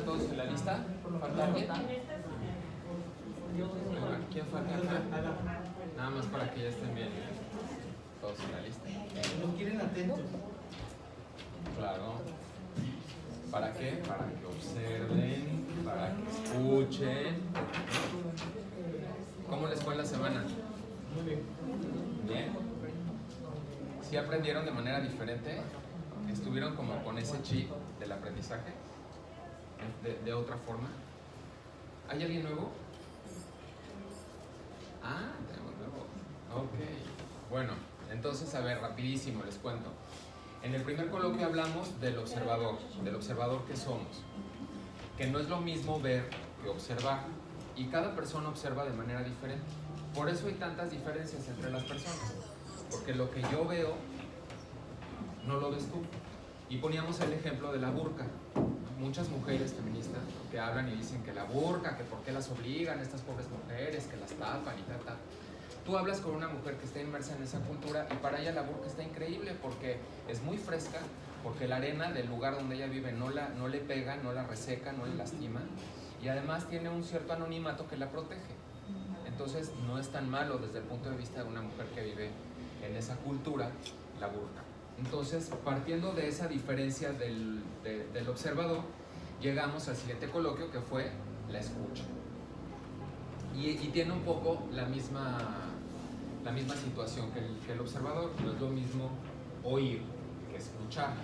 ¿Están todos en la lista? ¿Falta alguien? ¿Quién falta acá? Nada más para que ya estén bien. Todos en la lista. Nos quieren atentos. Claro. ¿Para qué? Para que observen, para que escuchen. ¿Cómo les fue la semana? Muy bien. Bien. ¿Sí aprendieron de manera diferente? ¿Estuvieron como con ese chip del aprendizaje? ¿De otra forma? ¿Hay alguien nuevo? Ah, tenemos nuevo. Ok. Bueno, entonces, a ver, rapidísimo les cuento. En el primer coloquio hablamos del observador que somos, que no es lo mismo ver que observar, y cada persona observa de manera diferente. Por eso hay tantas diferencias entre las personas, porque lo que yo veo no lo ves tú. Y poníamos el ejemplo de la burka. Muchas mujeres feministas que hablan y dicen que la burka, que por qué las obligan estas pobres mujeres, que las tapan y tal. Tú hablas con una mujer que está inmersa en esa cultura y para ella la burka está increíble porque es muy fresca, porque la arena del lugar donde ella vive no le pega, no la reseca, no le lastima, y además tiene un cierto anonimato que la protege. Entonces no es tan malo desde el punto de vista de una mujer que vive en esa cultura, la burka. Entonces, partiendo de esa diferencia del observador, llegamos al siguiente coloquio, que fue la escucha. Y tiene un poco la misma situación que el observador. No es lo mismo oír que escuchar.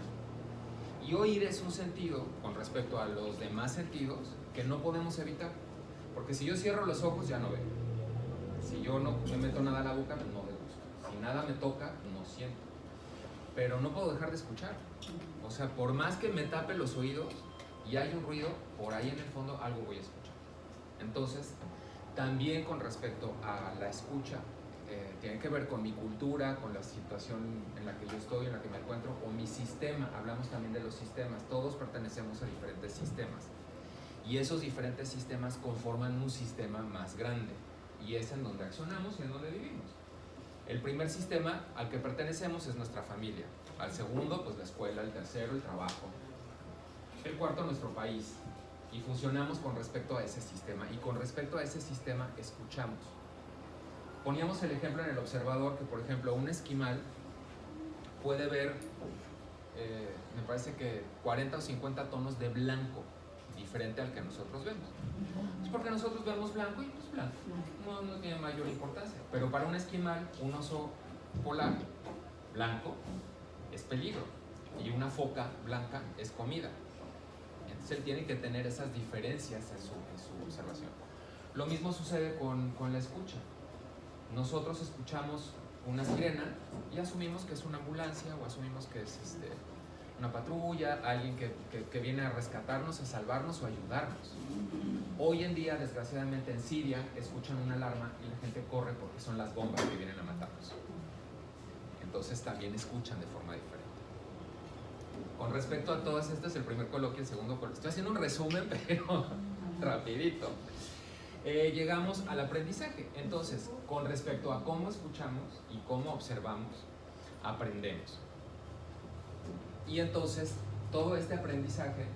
Y oír es un sentido, con respecto a los demás sentidos, que no podemos evitar. Porque si yo cierro los ojos, ya no veo. Si yo no me meto nada a la boca, no degusto. Si nada me toca, no siento. Pero no puedo dejar de escuchar. O sea, por más que me tape los oídos y hay un ruido, por ahí en el fondo algo voy a escuchar. Entonces, también con respecto a la escucha, tiene que ver con mi cultura, con la situación en la que yo estoy, en la que me encuentro, o mi sistema. Hablamos también de los sistemas. Todos pertenecemos a diferentes sistemas. Y esos diferentes sistemas conforman un sistema más grande. Y es en donde accionamos y en donde vivimos. El primer sistema al que pertenecemos es nuestra familia. Al segundo, pues la escuela. El tercero, el trabajo. El cuarto, nuestro país. Y funcionamos con respecto a ese sistema. Y con respecto a ese sistema, escuchamos. Poníamos el ejemplo en el observador que, por ejemplo, un esquimal puede ver, me parece que 40 o 50 tonos de blanco, diferente al que nosotros vemos. Es porque nosotros vemos blanco y pues blanco. No tiene mayor importancia. Pero para un esquimal, un oso polar blanco es peligro. Y una foca blanca es comida. Entonces él tiene que tener esas diferencias en su observación. Lo mismo sucede con la escucha. Nosotros escuchamos una sirena y asumimos que es una ambulancia o asumimos que es una patrulla, alguien que viene a rescatarnos, a salvarnos o a ayudarnos. Hoy en día, desgraciadamente, en Siria escuchan una alarma y la gente corre porque son las bombas que vienen a matarnos. Entonces también escuchan de forma diferente. Con respecto a todas estas, el primer coloquio, el segundo coloquio. Estoy haciendo un resumen, pero rapidito. Llegamos al aprendizaje. Entonces, con respecto a cómo escuchamos y cómo observamos, aprendemos. Y entonces, todo este aprendizaje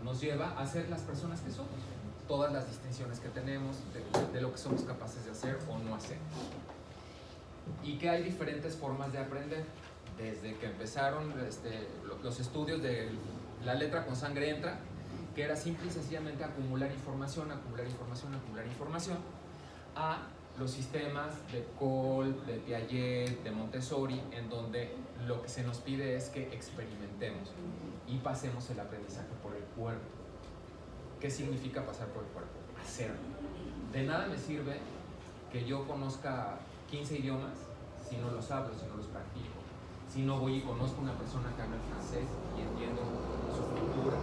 nos lleva a ser las personas que somos. Todas las distinciones que tenemos de lo que somos capaces de hacer o no hacer. Y que hay diferentes formas de aprender. Desde que empezaron los estudios de la letra con sangre entra, que era simple y sencillamente acumular información, a los sistemas de Cole, de Piaget, de Montessori, en donde lo que se nos pide es que experimentemos y pasemos el aprendizaje por el cuerpo. ¿Qué significa pasar por el cuerpo? Hacerlo. De nada me sirve que yo conozca 15 idiomas si no los hablo, si no los practico. Si no voy y conozco una persona que habla francés y entiendo su cultura.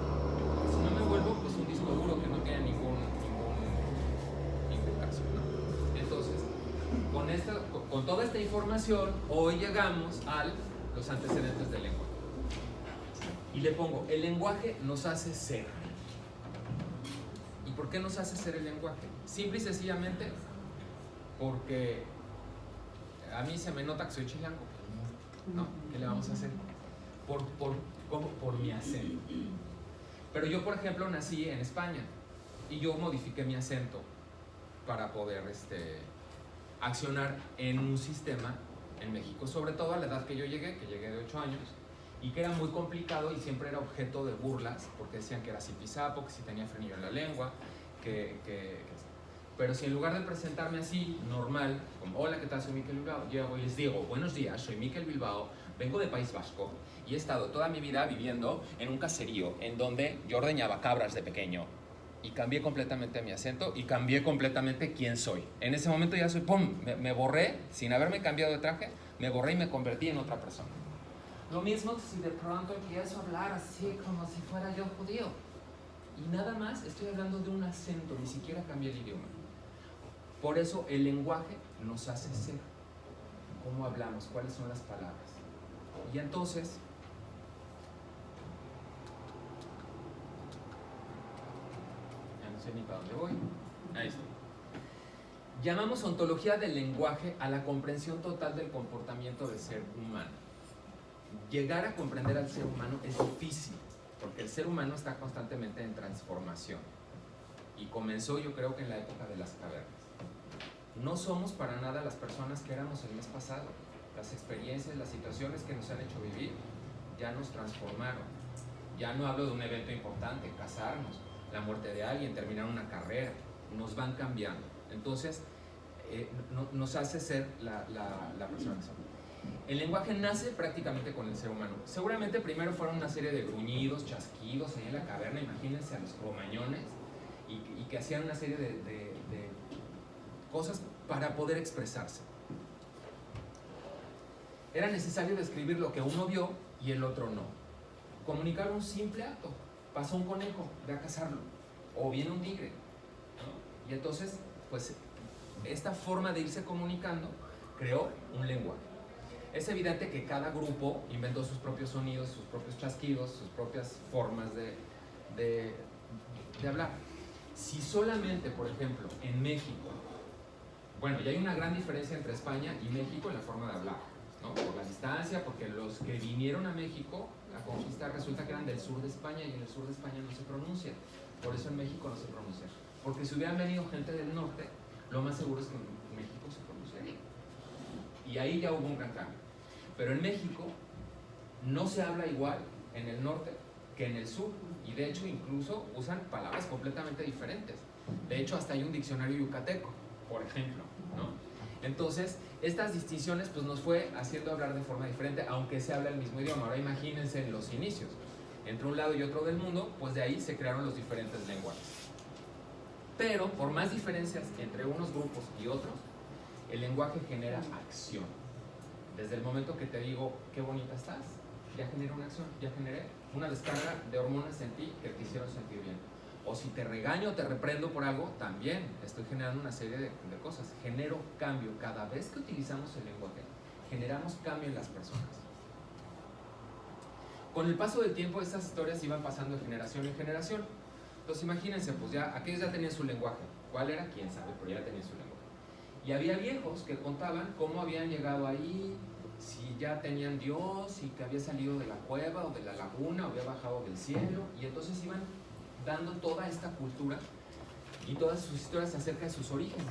Si no me vuelvo pues un disco duro que no tiene ningún caso, ¿no? Entonces, con toda esta información, hoy llegamos a los antecedentes del lenguaje. Y le pongo, el lenguaje nos hace ser. ¿Y por qué nos hace ser el lenguaje? Simple y sencillamente porque a mí se me nota que soy chilango. ¿No? ¿Qué le vamos a hacer? Por mi acento. Pero yo, por ejemplo, nací en España y yo modifiqué mi acento para poder accionar en un sistema en México, sobre todo a la edad que yo llegué, de 8 años, y que era muy complicado y siempre era objeto de burlas, porque decían que era zipizapo, que si tenía frenillo en la lengua, pero si en lugar de presentarme así, normal, como hola, ¿qué tal? Soy Mikel Bilbao, llego y les digo, buenos días, soy Mikel Bilbao, vengo de País Vasco y he estado toda mi vida viviendo en un caserío en donde yo ordeñaba cabras de pequeño, y cambié completamente mi acento y cambié completamente quién soy. En ese momento ya soy, ¡pum!, me borré, sin haberme cambiado de traje, me borré y me convertí en otra persona. Lo mismo si de pronto empiezo a hablar así como si fuera yo judío. Y nada más estoy hablando de un acento, ni siquiera cambié el idioma. Por eso el lenguaje nos hace ser. ¿Cómo hablamos? ¿Cuáles son las palabras? Y entonces, ya no sé ni para dónde voy. Ahí está. Llamamos ontología del lenguaje a la comprensión total del comportamiento del ser humano. Llegar a comprender al ser humano es difícil, porque el ser humano está constantemente en transformación. Y comenzó, yo creo, que en la época de las cavernas. No somos para nada las personas que éramos el mes pasado. Las experiencias, las situaciones que nos han hecho vivir ya nos transformaron. Ya no hablo de un evento importante, casarnos, la muerte de alguien, terminar una carrera. Nos van cambiando. Entonces, nos hace ser la persona que somos. El lenguaje nace prácticamente con el ser humano. Seguramente primero fueron una serie de gruñidos, chasquidos ahí en la caverna. Imagínense a los cromañones y que hacían una serie de cosas para poder expresarse. Era necesario describir lo que uno vio y el otro no. Comunicar un simple acto. Pasó un conejo, ve a cazarlo. O viene un tigre, ¿no? Y entonces, pues, esta forma de irse comunicando creó un lenguaje. Es evidente que cada grupo inventó sus propios sonidos, sus propios chasquidos, sus propias formas de hablar. Si solamente, por ejemplo, en México, bueno, ya hay una gran diferencia entre España y México en la forma de hablar, ¿no? Por la distancia, porque los que vinieron a México, la conquista, resulta que eran del sur de España y en el sur de España no se pronuncia. Por eso en México no se pronuncia. Porque si hubieran venido gente del norte, lo más seguro es que en México se pronunciaría. Y ahí ya hubo un gran cambio. Pero en México no se habla igual en el norte que en el sur. Y de hecho incluso usan palabras completamente diferentes. De hecho hasta hay un diccionario yucateco, por ejemplo, ¿no? Entonces estas distinciones pues nos fue haciendo hablar de forma diferente, aunque se habla el mismo idioma. Ahora imagínense en los inicios, entre un lado y otro del mundo, pues de ahí se crearon los diferentes lenguajes. Pero por más diferencias entre unos grupos y otros, el lenguaje genera acción. Desde el momento que te digo, qué bonita estás, ya generé una acción, ya generé una descarga de hormonas en ti que te hicieron sentir bien. O si te regaño o te reprendo por algo, también estoy generando una serie de cosas. Genero cambio. Cada vez que utilizamos el lenguaje, generamos cambio en las personas. Con el paso del tiempo, estas historias iban pasando de generación en generación. Entonces imagínense, pues ya, aquellos ya tenían su lenguaje. ¿Cuál era? Quién sabe, pero ya tenían su lenguaje. Y había viejos que contaban cómo habían llegado ahí, si ya tenían Dios, y que había salido de la cueva o de la laguna, o había bajado del cielo, y entonces iban dando toda esta cultura y todas sus historias acerca de sus orígenes.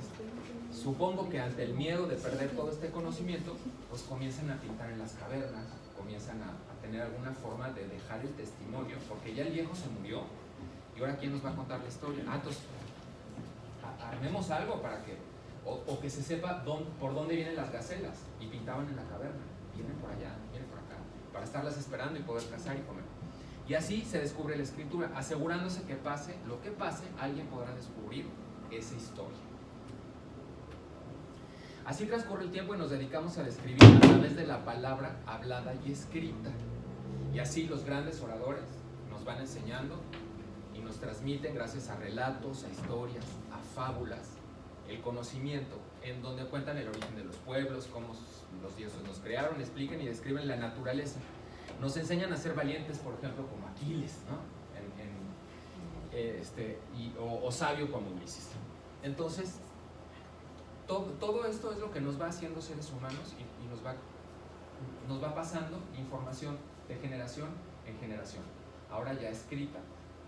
Supongo que ante el miedo de perder todo este conocimiento, pues comienzan a pintar en las cavernas, comienzan a tener alguna forma de dejar el testimonio, porque ya el viejo se murió, y ahora ¿quién nos va a contar la historia? Entonces, armemos algo para que, o que se sepa por dónde vienen las gacelas, y pintaban en la caverna, vienen por allá, vienen por acá, para estarlas esperando y poder cazar y comer. Y así se descubre la escritura, asegurándose que pase lo que pase, alguien podrá descubrir esa historia. Así transcurre el tiempo y nos dedicamos a describir a través de la palabra hablada y escrita. Y así los grandes oradores nos van enseñando y nos transmiten, gracias a relatos, a historias, a fábulas, el conocimiento, en donde cuentan el origen de los pueblos, cómo los dioses nos crearon, explican y describen la naturaleza. Nos enseñan a ser valientes, por ejemplo, como Aquiles, ¿no? O sabio como Ulises. Entonces, todo esto es lo que nos va haciendo seres humanos y nos va pasando información de generación en generación. Ahora ya escrita,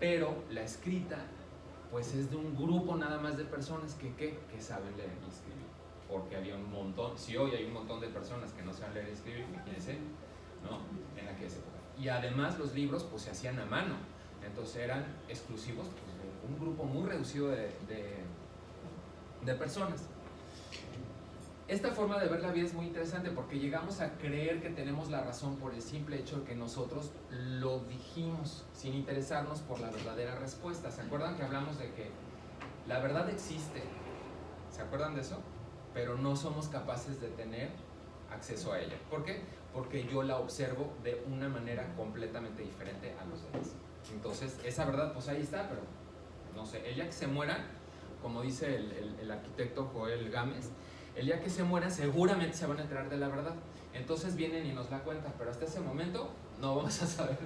pero la escrita pues es de un grupo nada más de personas que saben leer y escribir, porque había un montón, si hoy hay un montón de personas que no saben leer y escribir, imagínense, ¿no? En aquella época. Y además los libros pues se hacían a mano, entonces eran exclusivos pues, de un grupo muy reducido de personas. Esta forma de ver la vida es muy interesante porque llegamos a creer que tenemos la razón por el simple hecho de que nosotros lo dijimos sin interesarnos por la verdadera respuesta. ¿Se acuerdan que hablamos de que la verdad existe? ¿Se acuerdan de eso? Pero no somos capaces de tener acceso a ella. ¿Por qué? Porque yo la observo de una manera completamente diferente a los demás. Entonces, esa verdad pues ahí está, pero no sé, el día que se mueran, como dice el arquitecto Joel Gámez, el día que se mueran seguramente se van a enterar de la verdad. Entonces vienen y nos la cuentan, pero hasta ese momento no vamos a saber.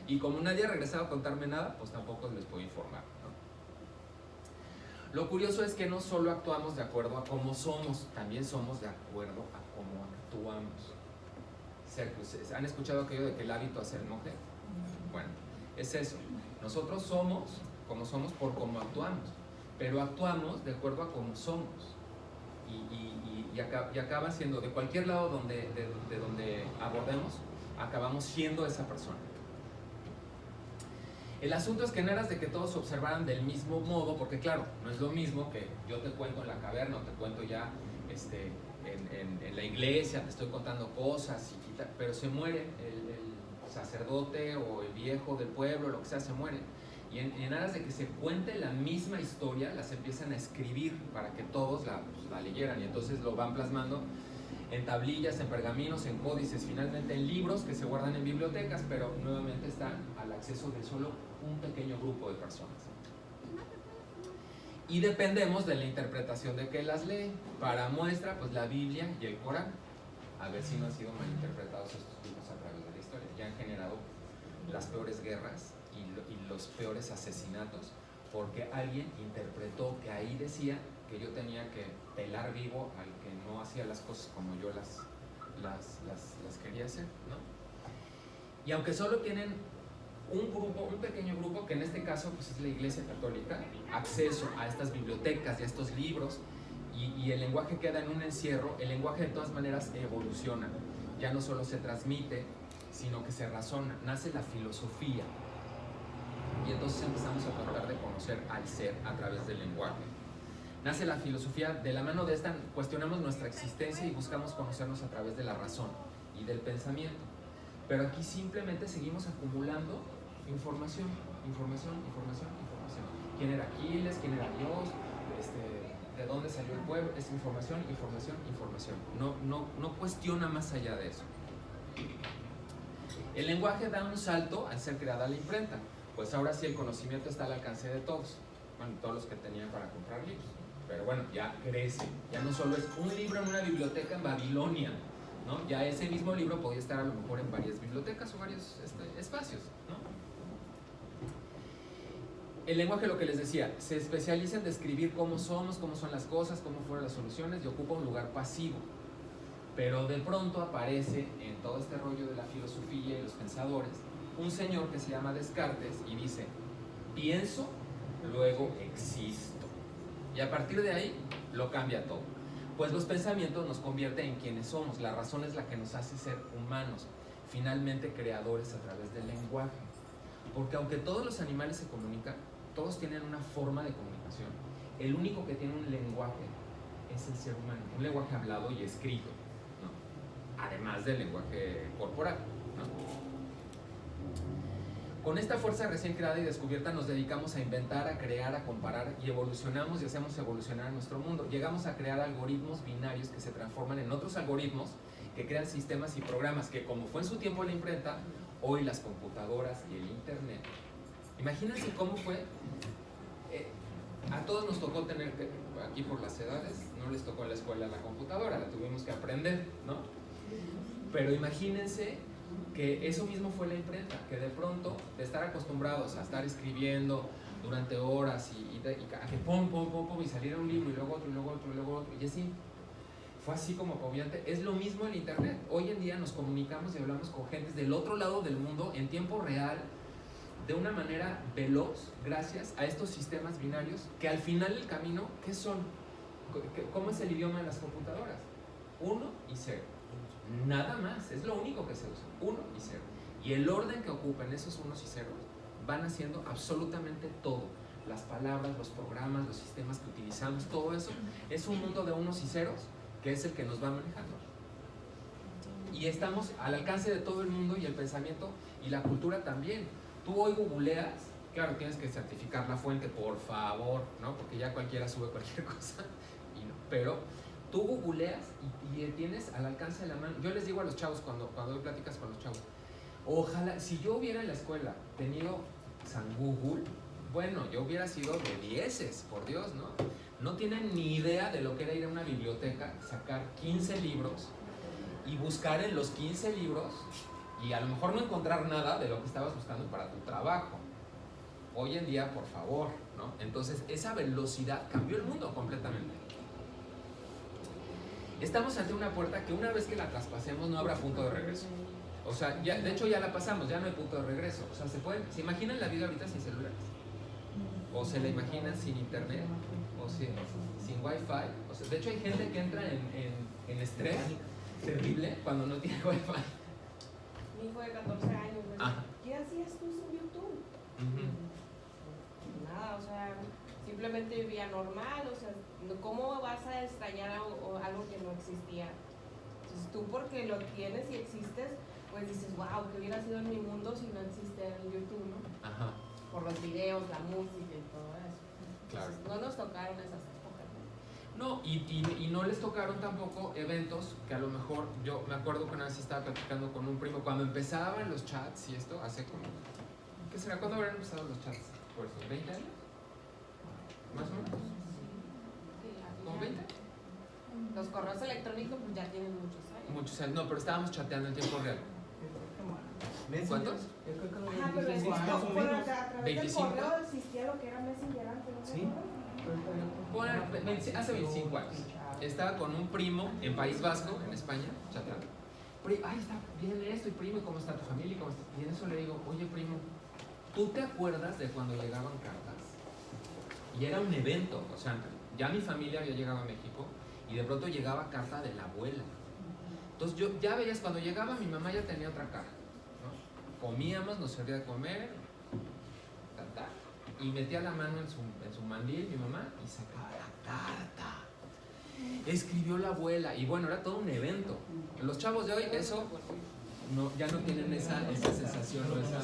Y como nadie ha regresado a contarme nada, pues tampoco les puedo informar, ¿no? Lo curioso es que no solo actuamos de acuerdo a cómo somos, también somos de acuerdo a cómo actuamos. ¿Han escuchado aquello de que el hábito hace el monje? Bueno, es eso. Nosotros somos como somos por cómo actuamos, pero actuamos de acuerdo a cómo somos. Y acaba siendo, de cualquier lado de donde abordemos, acabamos siendo esa persona. El asunto es que no era de que todos se observaran del mismo modo, porque claro, no es lo mismo que yo te cuento en la caverna o te cuento ya en la iglesia, te estoy contando cosas, pero se muere el sacerdote o el viejo del pueblo, lo que sea, se muere. Y en aras de que se cuente la misma historia, las empiezan a escribir para que todos la leyeran. Y entonces lo van plasmando en tablillas, en pergaminos, en códices, finalmente en libros que se guardan en bibliotecas, pero nuevamente están al acceso de solo un pequeño grupo de personas. Y dependemos de la interpretación de que las lee. Para muestra, pues la Biblia y el Corán. A ver si no han sido malinterpretados estos libros a través de la historia. Ya han generado las peores guerras y los peores asesinatos, porque alguien interpretó que ahí decía que yo tenía que pelar vivo al que no hacía las cosas como yo las quería hacer, ¿no? Y aunque solo tienen un pequeño grupo, que en este caso pues es la Iglesia Católica, acceso a estas bibliotecas y a estos libros, y el lenguaje queda en un encierro, el lenguaje de todas maneras evoluciona, ya no solo se transmite, sino que se razona, nace la filosofía. Y entonces empezamos a tratar de conocer al ser a través del lenguaje. Nace la filosofía, de la mano de esta cuestionamos nuestra existencia y buscamos conocernos a través de la razón y del pensamiento. Pero aquí simplemente seguimos acumulando información. ¿Quién era Aquiles? ¿Quién era Dios? ¿De dónde salió el pueblo? Es información. No cuestiona más allá de eso. El lenguaje da un salto al ser creada la imprenta. Pues ahora sí el conocimiento está al alcance de todos. Bueno, todos los que tenían para comprar libros. Pero bueno, ya crece. Ya no solo es un libro en una biblioteca en Babilonia, ¿no? Ya ese mismo libro podía estar a lo mejor en varias bibliotecas o varios espacios, ¿no? El lenguaje, lo que les decía, se especializa en describir cómo somos, cómo son las cosas, cómo fueron las soluciones, y ocupa un lugar pasivo. Pero de pronto aparece en todo este rollo de la filosofía y los pensadores un señor que se llama Descartes y dice: pienso, luego existo. Y a partir de ahí lo cambia todo. Pues los pensamientos nos convierten en quienes somos. La razón es la que nos hace ser humanos, finalmente creadores a través del lenguaje. Porque aunque todos los animales se comunican, todos tienen una forma de comunicación. El único que tiene un lenguaje es el ser humano, un lenguaje hablado y escrito, ¿no? Además del lenguaje corporal, ¿no? Con esta fuerza recién creada y descubierta nos dedicamos a inventar, a crear, a comparar, y evolucionamos y hacemos evolucionar nuestro mundo. Llegamos a crear algoritmos binarios que se transforman en otros algoritmos que crean sistemas y programas que, como fue en su tiempo la imprenta, hoy las computadoras y el internet. Imagínense cómo fue. A todos nos tocó tener, aquí por las edades, no les tocó en la escuela la computadora, la tuvimos que aprender, ¿no? Pero imagínense que eso mismo fue la imprenta, que de pronto, de estar acostumbrados a estar escribiendo durante horas y a que pum, y saliera un libro y luego otro, y así, fue así como obviamente. Es lo mismo en internet. Hoy en día nos comunicamos y hablamos con gente del otro lado del mundo en tiempo real, de una manera veloz gracias a estos sistemas binarios que al final del camino, ¿qué son? ¿Cómo es el idioma de las computadoras? 1 y 0. Nada más, es lo único que se usa, 1 y 0. Y el orden que ocupan esos unos y ceros van haciendo absolutamente todo. Las palabras, los programas, los sistemas que utilizamos, todo eso es un mundo de unos y ceros que es el que nos va manejando. Y estamos al alcance de todo el mundo y el pensamiento y la cultura también. Tú hoy googleas, claro, tienes que certificar la fuente, por favor, ¿no? Porque ya cualquiera sube cualquier cosa, y no. Pero tú googleas y tienes al alcance de la mano. Yo les digo a los chavos cuando doy pláticas con los chavos, ojalá, si yo hubiera en la escuela tenido San Google, bueno, yo hubiera sido de dieces, por Dios, ¿no? No tienen ni idea de lo que era ir a una biblioteca, sacar 15 libros y buscar en los 15 libros y a lo mejor no encontrar nada de lo que estabas buscando para tu trabajo. Hoy en día, por favor, ¿no? Entonces, esa velocidad cambió el mundo completamente. Estamos ante una puerta que una vez que la traspasemos no habrá punto de regreso. O sea, ya, de hecho ya la pasamos, ya no hay punto de regreso. O sea, ¿se imaginan la vida ahorita sin celulares? ¿O se la imaginan sin internet? ¿O sin wifi? O sea, de hecho hay gente que entra en estrés terrible cuando no tiene wifi. Mi hijo de 14 años, ¿qué hacías tú sin YouTube? Nada, o sea, simplemente vivía normal, o sea, ¿cómo vas a extrañar algo que no existía? Entonces tú porque lo tienes y existes, pues dices, wow, ¿qué hubiera sido en mi mundo si no existiera el YouTube, ¿no? Ajá. Por los videos, la música y todo eso. Claro. Entonces, no nos tocaron esas épocas, ¿no? No, y no les tocaron tampoco eventos que a lo mejor, yo me acuerdo que una vez estaba platicando con un primo, cuando empezaban los chats y esto, hace como, ¿qué será? ¿Cuándo habrán empezado los chats? ¿Por eso? ¿20 años? ¿Más o menos? ¿Como 20? Los correos electrónicos pues ya tienen muchos años. Muchos años, no, pero estábamos chateando en tiempo real. ¿Cuántos? Ajá, pero es como a través 25. del correo existía lo que era Messenger antes, ¿no? Sí. Bueno, hace 25 años. Estaba con un primo en País Vasco, en España, chateando. Ay, está bien esto, y primo, ¿cómo está tu familia? ¿Cómo está? Y en eso le digo, oye, primo, ¿tú te acuerdas de cuando llegaban cartas? Y era un evento, o sea, ya mi familia había llegado a México y de pronto llegaba carta de la abuela. Entonces yo ya veías, cuando llegaba mi mamá ya tenía otra cara, ¿no? Comíamos, nos servía de comer, y metía la mano en su mandil mi mamá y sacaba la carta. Escribió la abuela y bueno, era todo un evento. Los chavos de hoy eso no, ya no tienen esa sensación o esa,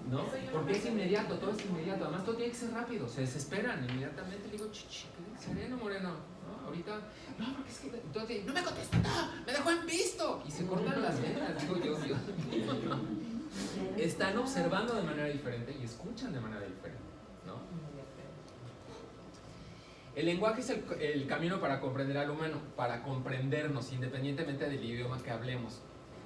¿no? Porque es inmediato, todo es inmediato. Además todo tiene que ser rápido, se desesperan inmediatamente. Le digo, sereno, moreno, ¿no? Ahorita, no, porque es que entonces, no me contesta, no, me dejó en visto. Y se cortan las venas, digo yo, Dios mío, ¿no? Están observando de manera diferente y escuchan de manera diferente, ¿no? El lenguaje es el camino para comprender al humano, para comprendernos independientemente del idioma que hablemos.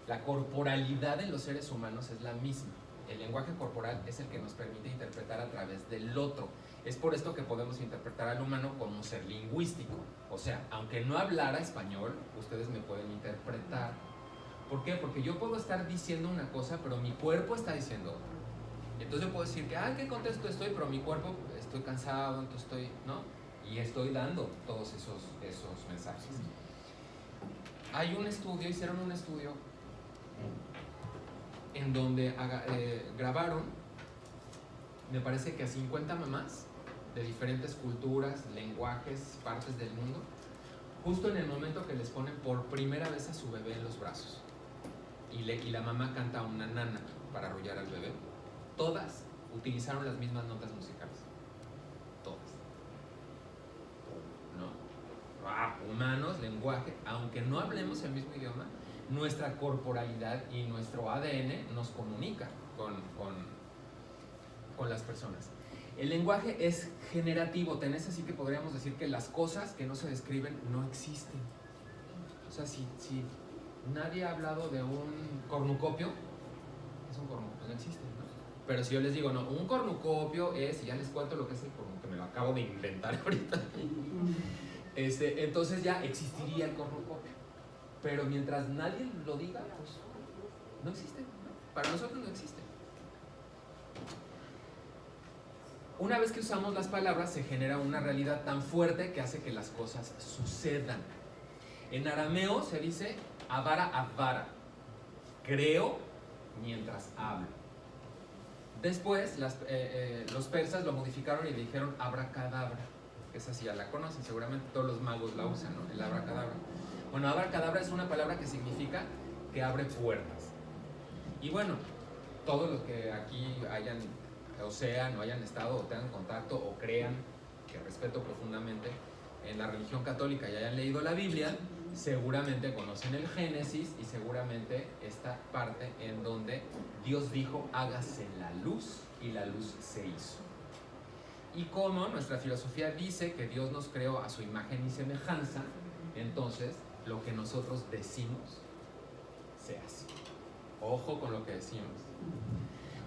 La corporalidad en los seres humanos es la misma. El lenguaje corporal es el que nos permite interpretar a través del otro. Es por esto que podemos interpretar al humano como un ser lingüístico. O sea, aunque no hablara español, ustedes me pueden interpretar. ¿Por qué? Porque yo puedo estar diciendo una cosa, pero mi cuerpo está diciendo otra. Entonces yo puedo decir que, qué contento estoy, pero mi cuerpo, estoy cansado, entonces estoy, ¿no? Y estoy dando todos esos mensajes. Hay un estudio, hicieron un estudio en donde grabaron, me parece que a 50 mamás de diferentes culturas, lenguajes, partes del mundo, justo en el momento que les ponen por primera vez a su bebé en los brazos y la mamá canta una nana para arrullar al bebé, todas utilizaron las mismas notas musicales, todas, ¿no? Humanos, lenguaje, aunque no hablemos el mismo idioma, nuestra corporalidad y nuestro ADN nos comunica con las personas. El lenguaje es generativo, tenés así que podríamos decir que las cosas que no se describen no existen. O sea, si nadie ha hablado de un cornucopio, es un cornucopio, no existe, ¿no? Pero si yo les digo, no, un cornucopio es, y ya les cuento lo que es el cornucopio, me lo acabo de inventar ahorita, entonces ya existiría el cornucopio. Pero mientras nadie lo diga, pues no existe, ¿no? Para nosotros no existe. Una vez que usamos las palabras se genera una realidad tan fuerte que hace que las cosas sucedan. En arameo se dice avara avara, creo mientras hablo. Después los persas lo modificaron y le dijeron abracadabra. Esa sí ya la conocen, seguramente todos los magos la usan, ¿no? El abracadabra. Bueno, abracadabra es una palabra que significa que abre puertas. Y bueno, todos los que aquí hayan, o sean, o hayan estado, o tengan contacto, o crean, que respeto profundamente, en la religión católica y hayan leído la Biblia, seguramente conocen el Génesis y seguramente esta parte en donde Dios dijo, hágase la luz, y la luz se hizo. Y como nuestra filosofía dice que Dios nos creó a su imagen y semejanza, entonces lo que nosotros decimos se hace. Ojo con lo que decimos.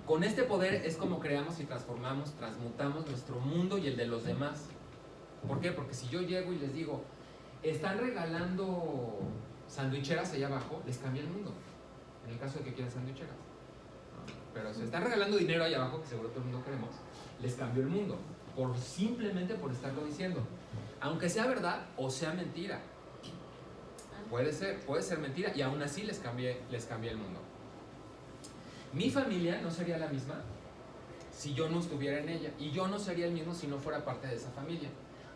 Con este poder es como creamos y transformamos, transmutamos nuestro mundo y el de los demás. ¿Por qué? Porque si yo llego y les digo, están regalando sandwicheras allá abajo, les cambia el mundo. En el caso de que quieran sandwicheras. ¿No? Pero si están regalando dinero allá abajo, que seguro todo el mundo queremos, les cambió el mundo. Simplemente por estarlo diciendo. Aunque sea verdad o sea mentira. Puede ser mentira y aún así les cambié el mundo. Mi familia no sería la misma si yo no estuviera en ella, y yo no sería el mismo si no fuera parte de esa familia.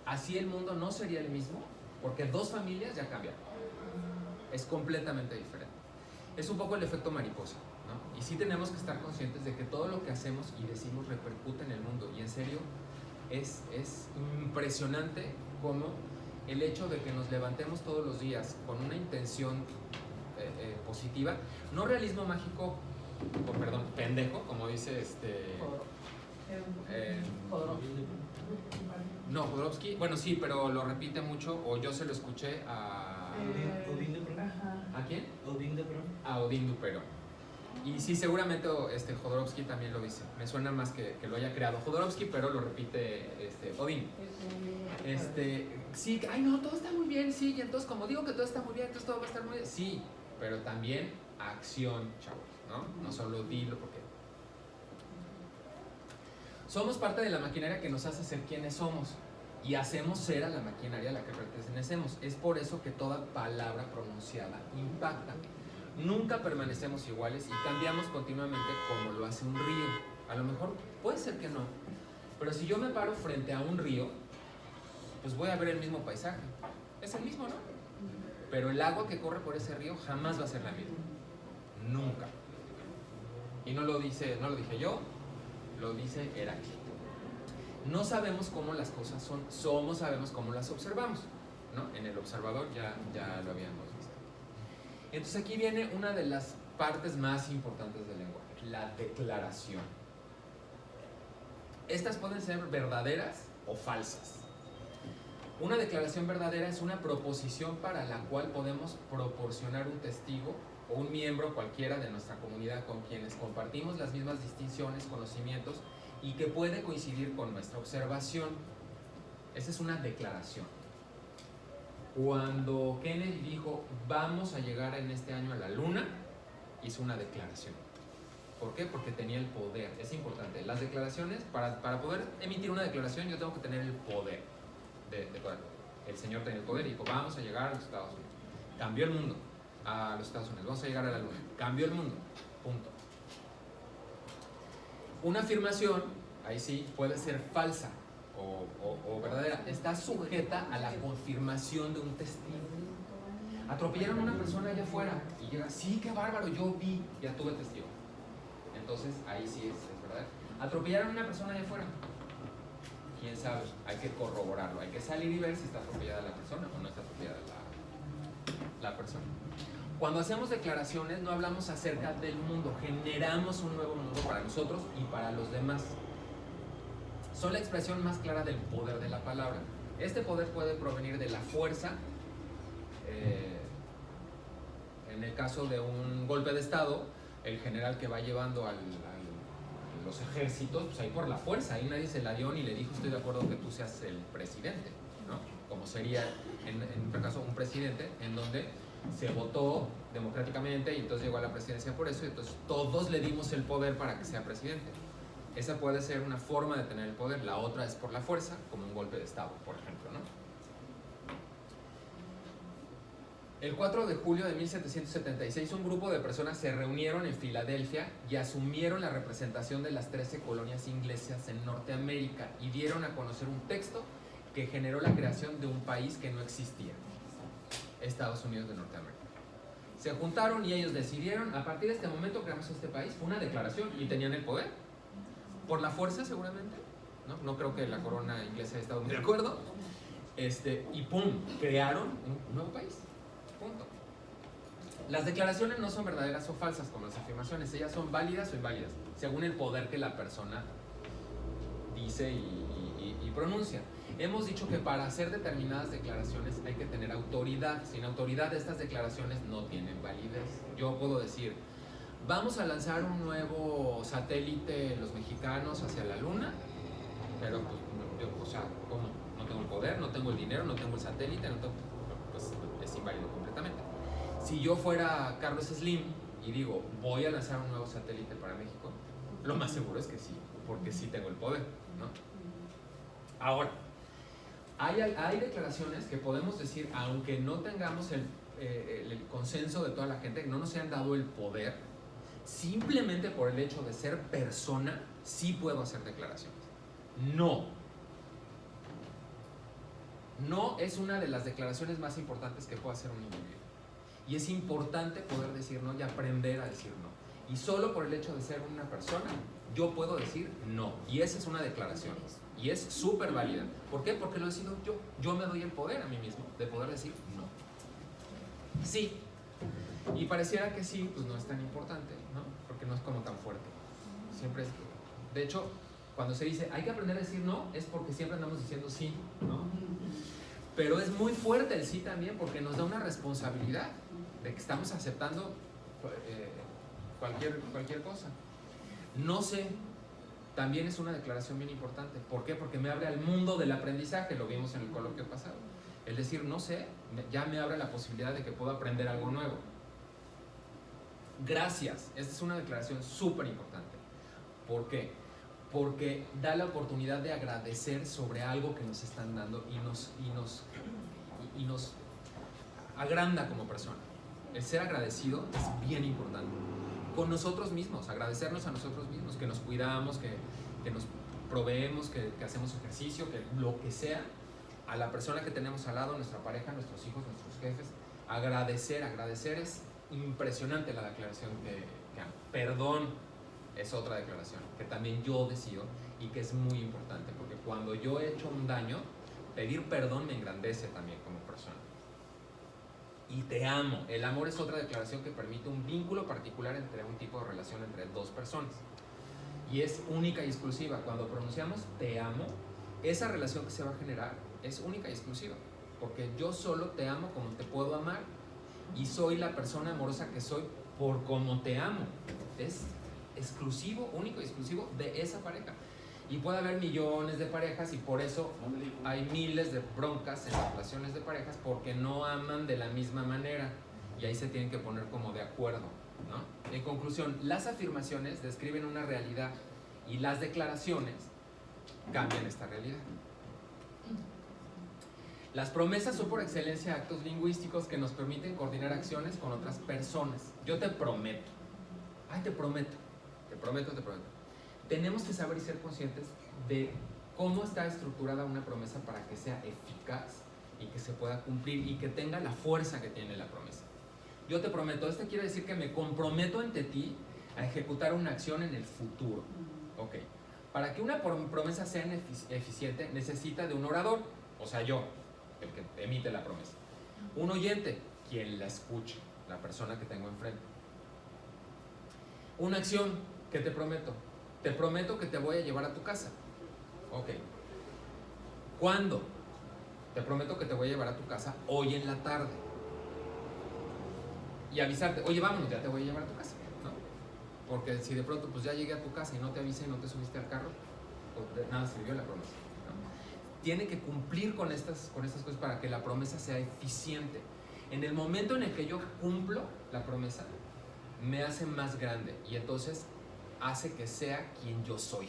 Así el mundo no sería el mismo, porque dos familias ya cambian. Es completamente diferente. Es un poco el efecto mariposa, ¿no? Y sí tenemos que estar conscientes de que todo lo que hacemos y decimos repercute en el mundo. Y en serio, es impresionante cómo el hecho de que nos levantemos todos los días con una intención positiva, no realismo mágico, perdón, pendejo, como dice no, Jodorowsky, bueno sí, pero lo repite mucho, o yo se lo escuché a... Odín Duperón. ¿A quién? Odín Duperón. A Odín Duperón. Y sí, seguramente Jodorowsky también lo dice. Me suena más que lo haya creado Jodorowsky, pero lo repite Odín. Sí, ay no, todo está muy bien, sí, y entonces como digo que todo está muy bien, entonces todo va a estar muy bien. Sí, pero también acción, chavos, ¿no? No solo dilo, porque somos parte de la maquinaria que nos hace ser quienes somos y hacemos ser a la maquinaria a la que pertenecemos. Es por eso que toda palabra pronunciada impacta. Nunca permanecemos iguales y cambiamos continuamente como lo hace un río. A lo mejor puede ser que no, pero si yo me paro frente a un río, pues voy a ver el mismo paisaje. Es el mismo, ¿no? Pero el agua que corre por ese río jamás va a ser la misma. Nunca. Y no lo dije yo, lo dice Heráclito. No sabemos cómo las cosas son, sabemos cómo las observamos, ¿no? En el observador ya lo habíamos visto. Entonces aquí viene una de las partes más importantes del lenguaje, la declaración. Estas pueden ser verdaderas o falsas. Una declaración verdadera es una proposición para la cual podemos proporcionar un testigo o un miembro cualquiera de nuestra comunidad con quienes compartimos las mismas distinciones, conocimientos y que puede coincidir con nuestra observación. Esa es una declaración. Cuando Kennedy dijo vamos a llegar en este año a la luna, hizo una declaración. ¿Por qué? Porque tenía el poder. Es importante. Las declaraciones, para poder emitir una declaración yo tengo que tener el poder de poder. El señor tenía el poder y dijo vamos a llegar a los Estados Unidos. Cambió el mundo. A los Estados Unidos, vamos a llegar a la luna. Cambió el mundo. Punto. Una afirmación, ahí sí, puede ser falsa o verdadera. Está sujeta a la confirmación de un testigo. Atropellaron a una persona allá afuera y llega, sí, qué bárbaro, yo vi, ya tuve testigo. Entonces, ahí sí es verdad. Atropellaron a una persona allá afuera. ¿Quién sabe? Hay que corroborarlo. Hay que salir y ver si está atropellada la persona o no está atropellada la persona. Cuando hacemos declaraciones no hablamos acerca del mundo, generamos un nuevo mundo para nosotros y para los demás. Son la expresión más clara del poder de la palabra. Este poder puede provenir de la fuerza, en el caso de un golpe de estado, el general que va llevando a los ejércitos, pues ahí por la fuerza, ahí nadie se la dio ni le dijo estoy de acuerdo que tú seas el presidente, ¿no? Como sería en este caso un presidente en donde se votó democráticamente y entonces llegó a la presidencia por eso y entonces todos le dimos el poder para que sea presidente. Esa puede ser una forma de tener el poder. La otra es por la fuerza, como un golpe de estado, por ejemplo, ¿no? El 4 de julio de 1776, un grupo de personas se reunieron en Filadelfia y asumieron la representación de las 13 colonias inglesas en Norteamérica y dieron a conocer un texto que generó la creación de un país que no existía, Estados Unidos de Norteamérica. Se juntaron y ellos decidieron, a partir de este momento creamos este país. Fue una declaración y tenían el poder. Por la fuerza, seguramente. No creo que la corona inglesa haya estado muy de acuerdo. Y ¡pum! Crearon un nuevo país. Punto. Las declaraciones no son verdaderas o falsas como las afirmaciones. Ellas son válidas o inválidas, según el poder que la persona dice y pronuncia. Hemos dicho que para hacer determinadas declaraciones hay que tener autoridad. Sin autoridad estas declaraciones no tienen validez. Yo puedo decir, vamos a lanzar un nuevo satélite los mexicanos hacia la luna, pero pues, ¿cómo? No tengo el poder, no tengo el dinero, no tengo el satélite, pues es inválido completamente. Si yo fuera Carlos Slim y digo, voy a lanzar un nuevo satélite para México, lo más seguro es que sí, porque sí tengo el poder, ¿no? Ahora, hay declaraciones que podemos decir, aunque no tengamos el consenso de toda la gente, que no nos hayan dado el poder, simplemente por el hecho de ser persona, sí puedo hacer declaraciones. No es una de las declaraciones más importantes que puede hacer un individuo. Y es importante poder decir no y aprender a decir no. Y solo por el hecho de ser una persona, yo puedo decir no. Y esa es una declaración. Y es súper válida. ¿Por qué? Porque lo decido yo. Yo me doy el poder a mí mismo de poder decir no. Sí. Y pareciera que sí, pues no es tan importante, ¿no? Porque no es como tan fuerte. Siempre es... De hecho, cuando se dice hay que aprender a decir no, es porque siempre andamos diciendo sí, ¿no? Pero es muy fuerte el sí también porque nos da una responsabilidad de que estamos aceptando cualquier cosa. No sé, también es una declaración bien importante. ¿Por qué? Porque me abre al mundo del aprendizaje, lo vimos en el coloquio pasado. El decir no sé, ya me abre la posibilidad de que puedo aprender algo nuevo. Gracias, esta es una declaración súper importante. ¿Por qué? Porque da la oportunidad de agradecer sobre algo que nos están dando y nos agranda como persona. El ser agradecido es bien importante. Con nosotros mismos, agradecernos a nosotros mismos, que nos cuidamos, que nos proveemos, que hacemos ejercicio, que lo que sea, a la persona que tenemos al lado, nuestra pareja, nuestros hijos, nuestros jefes. Agradecer es impresionante la declaración que hago. Perdón es otra declaración que también yo decido y que es muy importante, porque cuando yo he hecho un daño, pedir perdón me engrandece también como persona. Y te amo. El amor es otra declaración que permite un vínculo particular entre un tipo de relación entre dos personas. Y es única y exclusiva. Cuando pronunciamos te amo, esa relación que se va a generar es única y exclusiva. Porque yo solo te amo como te puedo amar y soy la persona amorosa que soy por como te amo. Es exclusivo, único y exclusivo de esa pareja. Y puede haber millones de parejas y por eso hay miles de broncas en las relaciones de parejas porque no aman de la misma manera y ahí se tienen que poner como de acuerdo, ¿no? En conclusión, las afirmaciones describen una realidad y las declaraciones cambian esta realidad. Las promesas son por excelencia actos lingüísticos que nos permiten coordinar acciones con otras personas. Yo te prometo, te prometo. Tenemos que saber y ser conscientes de cómo está estructurada una promesa para que sea eficaz y que se pueda cumplir y que tenga la fuerza que tiene la promesa. Yo te prometo, esto quiere decir que me comprometo ante ti a ejecutar una acción en el futuro. Ok. Para que una promesa sea eficiente, necesita de un orador, o sea, yo, el que emite la promesa. Un oyente, quien la escuche, la persona que tengo enfrente. Una acción que te prometo. Te prometo que te voy a llevar a tu casa. Ok. ¿Cuándo? Te prometo que te voy a llevar a tu casa hoy en la tarde. Y avisarte, oye, vámonos, ya te voy a llevar a tu casa, ¿no? Porque si de pronto pues ya llegué a tu casa y no te avisé y no te subiste al carro, pues de nada sirvió la promesa, ¿no? Tiene que cumplir con estas cosas para que la promesa sea eficiente. En el momento en el que yo cumplo la promesa, me hace más grande y entonces hace que sea quien yo soy.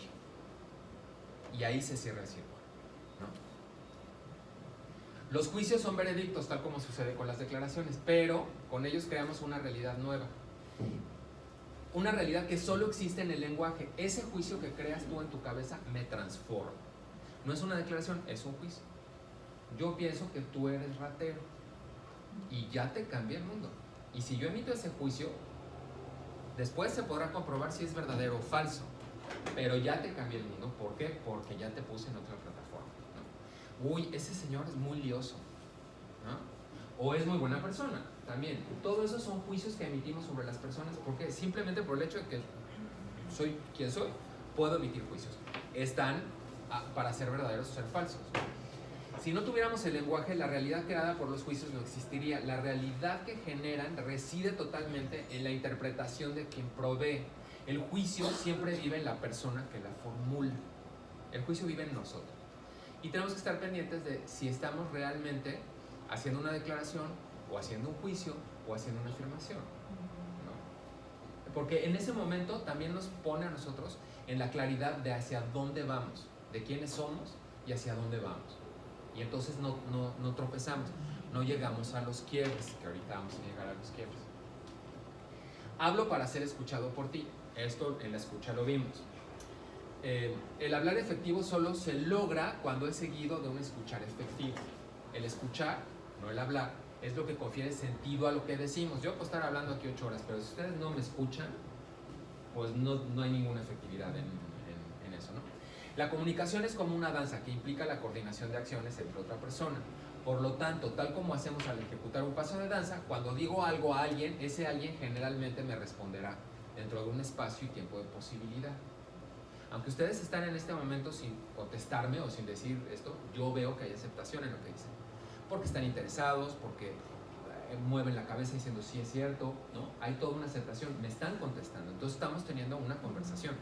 y ahí se cierra el círculo, ¿no? Los juicios son veredictos, tal como sucede con las declaraciones, pero con ellos creamos una realidad nueva. Una realidad que solo existe en el lenguaje. Ese juicio que creas tú en tu cabeza me transforma. No es una declaración, es un juicio. Yo pienso que tú eres ratero y ya te cambia el mundo. Y si yo emito ese juicio, después se podrá comprobar si es verdadero o falso, pero ya te cambié el mundo. ¿Por qué? Porque ya te puse en otra plataforma, ¿no? Uy, ese señor es muy lioso, ¿no? O es muy buena persona, también. Todo eso son juicios que emitimos sobre las personas, porque simplemente por el hecho de que soy quien soy, puedo emitir juicios. Están para ser verdaderos o ser falsos. Si no tuviéramos el lenguaje, la realidad creada por los juicios no existiría. La realidad que generan reside totalmente en la interpretación de quien provee. El juicio siempre vive en la persona que la formula. El juicio vive en nosotros. Y tenemos que estar pendientes de si estamos realmente haciendo una declaración, o haciendo un juicio, o haciendo una afirmación, ¿no? Porque en ese momento también nos pone a nosotros en la claridad de hacia dónde vamos, de quiénes somos y hacia dónde vamos. Y entonces no tropezamos, no llegamos a los quiebres, que ahorita vamos a llegar a los quiebres. Hablo para ser escuchado por ti. Esto en la escucha lo vimos. El hablar efectivo solo se logra cuando es seguido de un escuchar efectivo. El escuchar, no el hablar, es lo que confiere sentido a lo que decimos. Yo puedo estar hablando aquí 8 horas, pero si ustedes no me escuchan, pues no hay ninguna efectividad en eso, ¿no? La comunicación es como una danza que implica la coordinación de acciones entre otra persona. Por lo tanto, tal como hacemos al ejecutar un paso de danza, cuando digo algo a alguien, ese alguien generalmente me responderá dentro de un espacio y tiempo de posibilidad. Aunque ustedes están en este momento sin contestarme o sin decir esto, yo veo que hay aceptación en lo que dicen. Porque están interesados, porque mueven la cabeza diciendo sí es cierto, ¿no? Hay toda una aceptación, me están contestando, entonces estamos teniendo una conversación.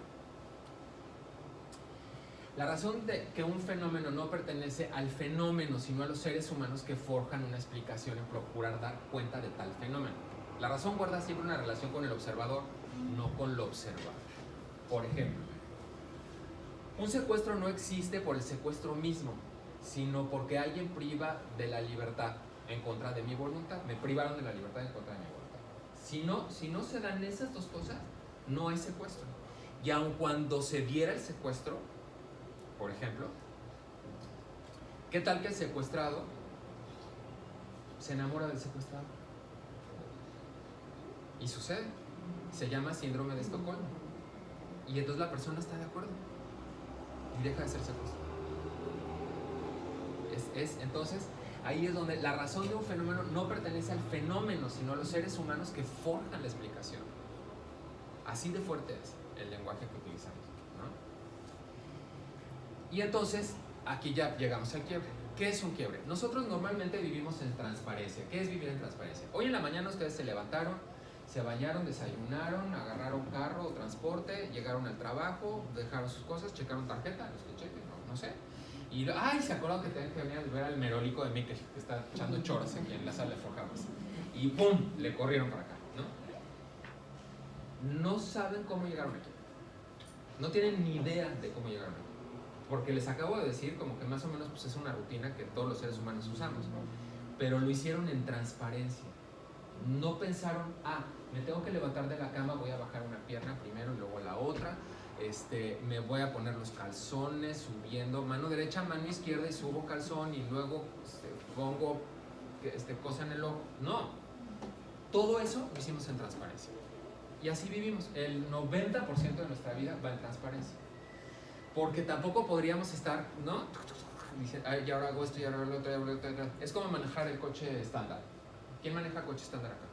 La razón de que un fenómeno no pertenece al fenómeno, sino a los seres humanos que forjan una explicación en procurar dar cuenta de tal fenómeno. La razón guarda siempre una relación con el observador, no con lo observado. Por ejemplo, un secuestro no existe por el secuestro mismo, sino porque alguien priva de la libertad en contra de mi voluntad. Me privaron de la libertad en contra de mi voluntad. Si no se dan esas dos cosas, no hay secuestro. Y aun cuando se diera el secuestro, por ejemplo, ¿qué tal que el secuestrado se enamora del secuestrado? Y sucede. Se llama síndrome de Estocolmo. Y entonces la persona está de acuerdo y deja de ser secuestrado. Entonces, ahí es donde la razón de un fenómeno no pertenece al fenómeno, sino a los seres humanos que forjan la explicación. Así de fuerte es el lenguaje que utilizamos, ¿no? Y entonces, aquí ya llegamos al quiebre. ¿Qué es un quiebre? Nosotros normalmente vivimos en transparencia. ¿Qué es vivir en transparencia? Hoy en la mañana ustedes se levantaron, se bañaron, desayunaron, agarraron carro o transporte, llegaron al trabajo, dejaron sus cosas, checaron tarjeta, los que chequen, no sé. Y se acuerdan que tenían que venir a ver al merólico de Miquel, que está echando choros aquí en la sala de Forjamos. Y ¡pum! Le corrieron para acá, ¿no? No saben cómo llegaron aquí. No tienen ni idea de cómo llegaron aquí. Porque les acabo de decir como que más o menos pues, es una rutina que todos los seres humanos usamos, ¿no? Pero lo hicieron en transparencia. No pensaron, me tengo que levantar de la cama, voy a bajar una pierna primero y luego la otra. Me voy a poner los calzones subiendo, mano derecha, mano izquierda y subo calzón y luego pongo cosa en el ojo. No, todo eso lo hicimos en transparencia. Y así vivimos. El 90% de nuestra vida va en transparencia. Porque tampoco podríamos estar, ¿no? Dicen, y ahora hago esto, y ahora hago lo otro, y ahora lo otro. Es como manejar el coche estándar. ¿Quién maneja coche estándar acá?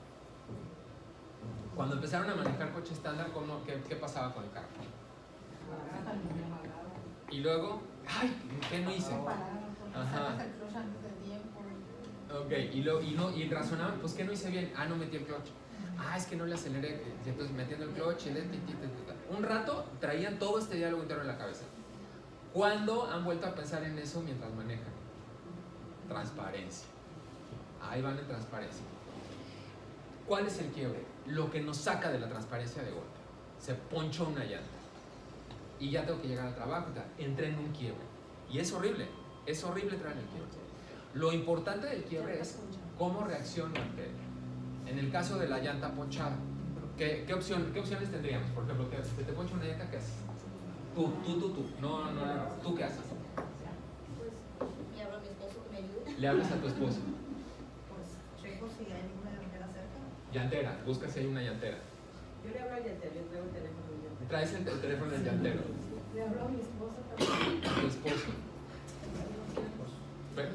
Cuando empezaron a manejar coche estándar, ¿qué pasaba con el carro? Y luego, ¿qué no hice? Ajá. Ok, y razonaban, pues ¿qué no hice bien? No metí el clutch. Es que no le aceleré. Y entonces metiendo el clutch, un rato traían todo este diálogo interno en la cabeza. ¿Cuándo han vuelto a pensar en eso mientras manejan? Transparencia. Ahí van en transparencia. ¿Cuál es el quiebre? Lo que nos saca de la transparencia de golpe. Se poncha una llanta. y ya tengo que llegar al trabajo, entré en un quiebre. Y es horrible entrar en el quiebre. Lo importante del quiebre es cómo reacciono ante él. En el caso de la llanta ponchada, ¿qué opciones tendríamos? Por ejemplo, te poncho una llanta, ¿qué haces? Tú. No, ¿tú qué haces? Pues le hablo a mi esposo que me ayude. Le hablas a tu esposo. Pues checo si hay ninguna llantera cerca. Llantera, busca si hay una llantera. Yo le hablo al llantero, yo traigo el teléfono del llantero. Traes el teléfono del llantero. Le hablo a mi esposa también. A tu esposo.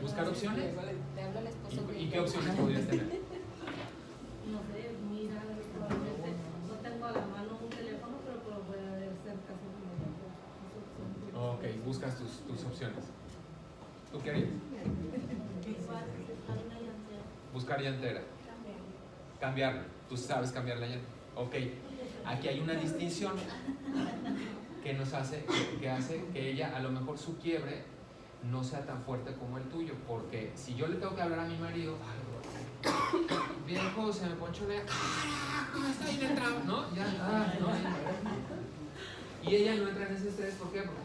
¿Buscar opciones? Le hablo al esposo que ¿Y qué opciones podrías tener? No sé, mira, probablemente no tengo a la mano un teléfono, pero puede ser casi como Ok, buscas tus opciones. ¿Tú qué harías? Buscar llantera. Cambiarla. Tú sabes cambiar la llanta. Ok, aquí hay una distinción que nos hace, que hace que ella, a lo mejor su quiebre no sea tan fuerte como el tuyo, porque si yo le tengo que hablar a mi marido, viejo, se me ponchó la llanta, está bien entrado, ¿no? Ya, no. Y ella no entra en ese estrés, ¿por qué? Porque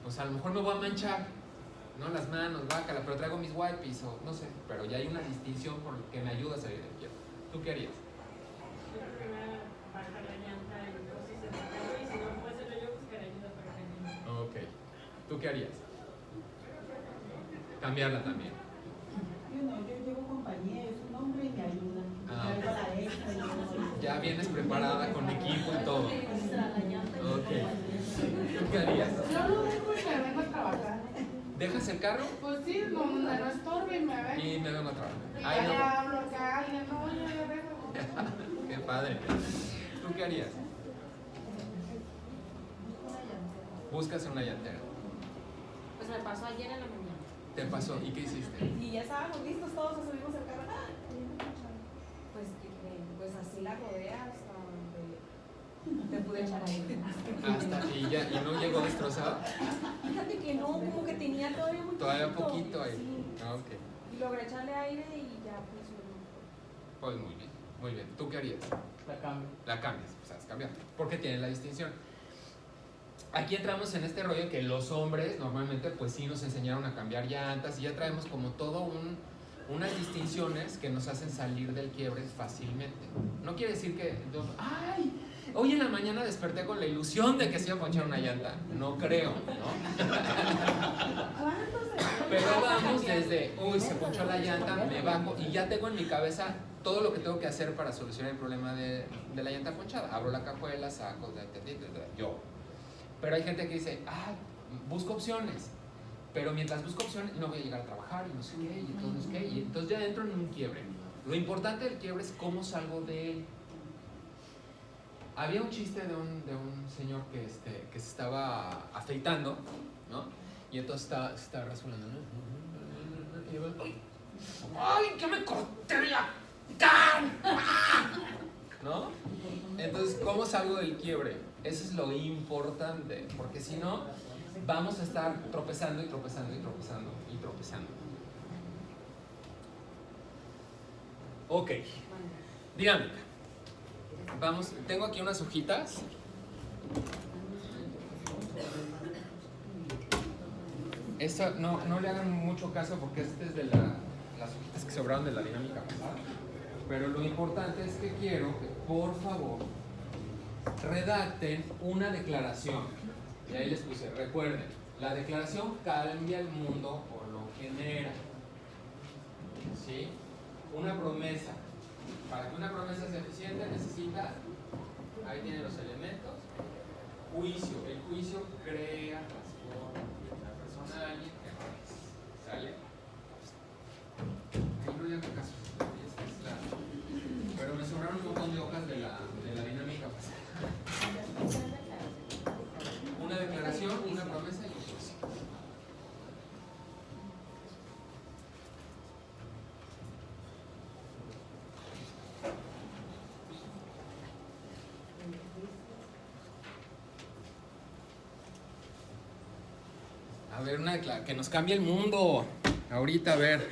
pues a lo mejor me voy a manchar, ¿no? Las manos, guácala, pero traigo mis wipes o no sé, pero ya hay una distinción por que me ayuda a salir del quiebre. ¿Tú qué harías? Yo creo que me bajar la llanta y entonces se me cayó, y si no puede ser yo, buscar ayuda para que me... Ok. ¿Tú qué harías? Cambiarla también. Yo llevo compañía, es un hombre y me ayuda. Ah, Traigo la extra y yo Ya vienes preparada con equipo y todo. Extra la llanta y Ok. ¿Tú qué harías? Yo lo dejo y me vengo a trabajar. ¿Dejas el carro? Pues sí, donde no estorbe y me vengo. Y me vengo a trabajar. Y Ay, ya le no. hablo acá a alguien, no, ya le vengo. Qué padre. ¿Tú qué harías? Buscas una llantera. Pues me pasó ayer en la mañana. ¿Te pasó? ¿Y qué hiciste? Y ya estábamos listos todos, nos subimos al carro. Pues así la rodea hasta donde te pude echar aire. ¿Y no llegó destrozada? Fíjate que no, como que tenía todavía muy Todavía poquito ahí. Sí. Ah, ok. Y logré echarle aire y ya pues Pues muy bien, muy bien. ¿Tú qué harías? La cambio. La cambias, sabes cambiar. Porque tiene la distinción. Aquí entramos en este rollo que los hombres normalmente pues sí nos enseñaron a cambiar llantas y ya traemos como todo unas distinciones que nos hacen salir del quiebre fácilmente. No quiere decir que, ¡ay! Hoy en la mañana desperté con la ilusión de que se iba a ponchar una llanta. No creo, ¿no? Pero vamos desde, uy, se ponchó la llanta, me bajo y ya tengo en mi cabeza todo lo que tengo que hacer para solucionar el problema de la llanta ponchada. Abro la cajuela, saco, yo. Pero hay gente que dice, busco opciones. Pero mientras busco opciones, no voy a llegar a trabajar y no sé qué, y entonces qué. Y entonces ya entro en un quiebre. Lo importante del quiebre es cómo salgo de él. Había un chiste de un señor que se estaba afeitando, ¿no? Y entonces está rasurando, ¿no? Y yo, ¡ay, que me corté la cara! ¿No? Entonces, ¿cómo salgo del quiebre? Eso es lo importante, porque si no, vamos a estar tropezando y tropezando y tropezando y tropezando. Ok, dinámica. Vamos, tengo aquí unas hojitas. Esta no le hagan mucho caso porque este es de las hojitas que sobraron de la dinámica pasada. Pero lo importante es que quiero que por favor redacten una declaración. Y ahí les puse, recuerden, la declaración cambia el mundo o lo genera. ¿Sí? Una promesa. Para que una promesa sea eficiente necesita, ahí tienen los elementos, juicio. El juicio crea personal y errores. ¿Sale? Incluyen casos. Pero me sobraron un montón de hojas de la dinámica pasada. Una declaración, una promesa y un juicio. A ver, una declaración que nos cambie el mundo. Ahorita, a ver,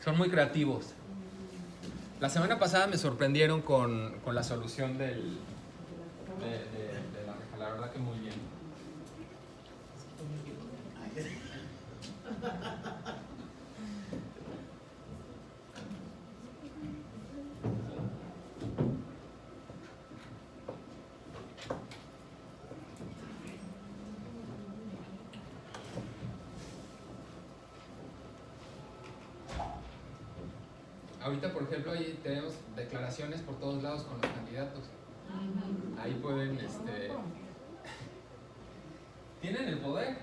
son muy creativos. La semana pasada me sorprendieron con la solución de la reja, la verdad que muy bien. Ahorita, por ejemplo, ahí tenemos declaraciones por todos lados con los candidatos. Ahí pueden, tienen el poder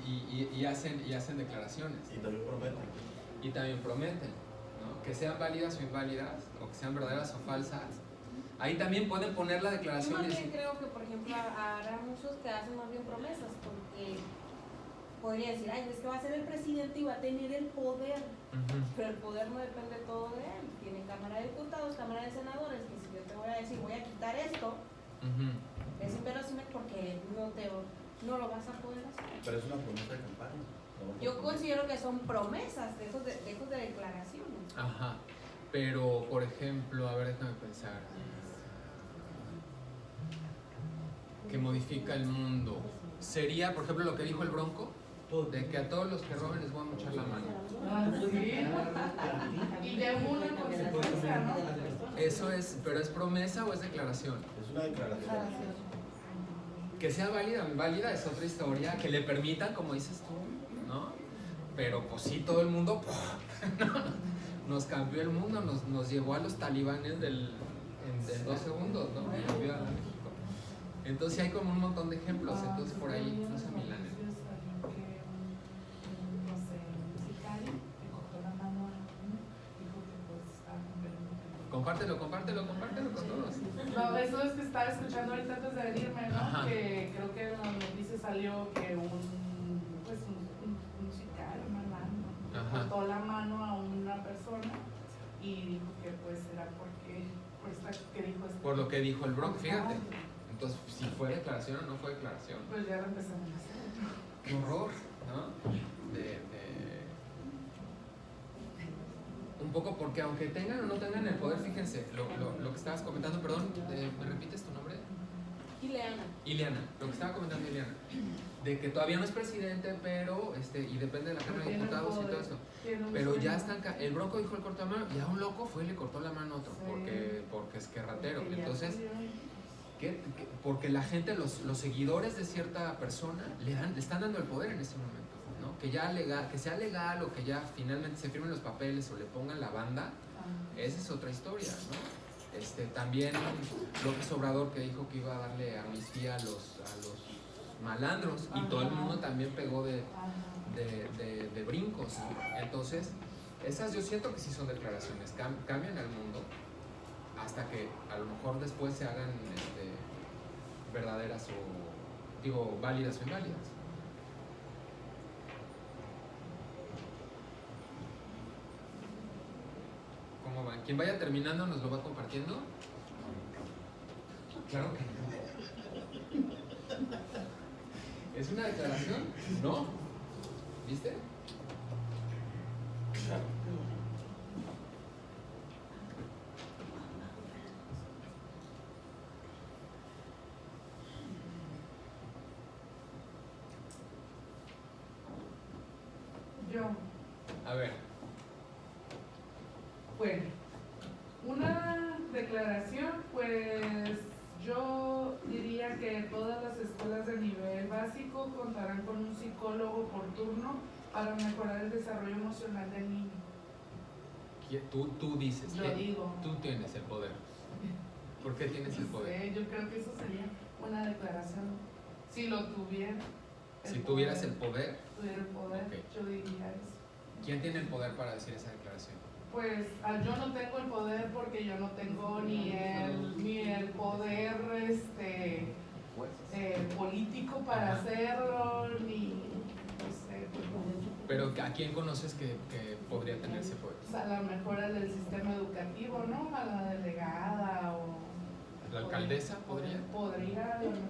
y hacen declaraciones. Y también prometen, ¿no? Que sean válidas o inválidas, o que sean verdaderas o falsas. Ahí también pueden poner la Yo declaración más y bien decir, creo que, por ejemplo, habrá muchos que hacen más bien promesas, porque podría decir, ay, es que va a ser el presidente y va a tener el poder, "Ujú, pero el poder no depende todo de él. Tiene Cámara de Diputados, Cámara de Senadores, que si yo te voy a decir, voy a quitar esto, ujú". es inverosímil porque no lo vas a poder hacer. Pero es una promesa de campaña. Yo considero que son promesas de esos de declaraciones. Ajá, pero por ejemplo, a ver, déjame pensar. Que modifica el mundo. Sería, por ejemplo, lo que dijo el Bronco, de que a todos los que roben les voy a mochar la mano. Y de una consecuencia, ¿no? Eso es, pero ¿es promesa o es declaración? Es una declaración. Que sea válida o inválida es otra historia, que le permitan, como dices tú, ¿no? Pero pues sí, todo el mundo nos cambió el mundo, nos llevó a los talibanes en 2 segundos, ¿no? Y cambió a México. Entonces sí hay como un montón de ejemplos, entonces por ahí, no sé, Milán. No sé, un sicario que cortó la mano a uno, dijo que pues estaba cumpliendo. Compártelo con todos. No, eso es que estaba escuchando ahorita antes de venirme, ¿no? Ajá. Que creo que en las noticias salió que un sicario, un malandro, Ajá. cortó la mano a una persona y dijo que pues era porque, por esta que dijo esto. Por lo que dijo el Bronco, fíjate. Entonces, si fue declaración o no fue declaración. Pues ya lo empezamos a hacer. Qué horror, ¿no? Un poco porque aunque tengan o no tengan el poder, fíjense, lo que estabas comentando, perdón, ¿me repites tu nombre? Ileana, lo que estaba comentando Ileana, de que todavía no es presidente, pero, y depende de la Cámara de Diputados y todo esto. Pero ya están, el Bronco dijo el corto la mano, y a un loco fue y le cortó la mano a otro, porque es que ratero. Entonces, porque la gente, los seguidores de cierta persona le están dando el poder en ese momento, ¿no? Que sea legal o que ya finalmente se firmen los papeles o le pongan la banda, esa es otra historia, ¿no? También López Obrador, que dijo que iba a darle amnistía a los malandros, y todo el mundo también pegó de brincos. Entonces, esas yo siento que sí son declaraciones, cambian al mundo hasta que a lo mejor después se hagan verdaderas o, digo, válidas o inválidas. ¿Cómo van? Quien vaya terminando nos lo va compartiendo. Claro que no. ¿Es una declaración? No. ¿Viste? Yo, A ver. bueno, una declaración, pues yo diría que todas las escuelas de nivel básico contarán con un psicólogo por turno para mejorar el desarrollo emocional del niño. Tú dices. Yo digo. Tú tienes el poder. ¿Por qué tienes el poder? Yo creo que eso sería una declaración. Si lo tuviera. Si tuvieras el poder, Tuviera el poder, Ok. yo diría eso. ¿quién tiene el poder para decir esa declaración? Pues yo no tengo el poder porque yo no tengo ni el poder político para Ajá. hacerlo, ni no sé, Pero ¿a quién conoces que podría tener ese poder? pues, a lo mejor al del sistema educativo, ¿no? A la delegada o... ¿La alcaldesa podría? Podría, a lo mejor.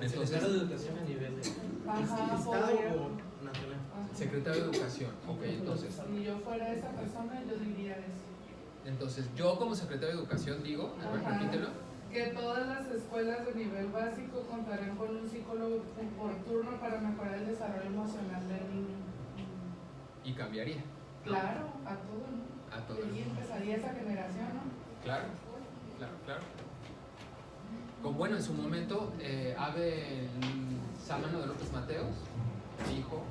Entonces, Secretario de Educación a nivel de Ajá, Estado podría. o nacional. Ajá. secretario de Educación. Ok, entonces. Si yo fuera esa persona, yo diría eso. Entonces, yo como secretario de Educación digo, a ver, Ajá. repítelo. Que todas las escuelas de nivel básico contarán con un psicólogo por turno para mejorar el desarrollo emocional del niño. Y cambiaría. Claro, a todo el mundo. A todo el Y mundo. empezaría esa generación, ¿no? Claro, claro. Bueno, en su momento, Ave Sámano de López Mateos dijo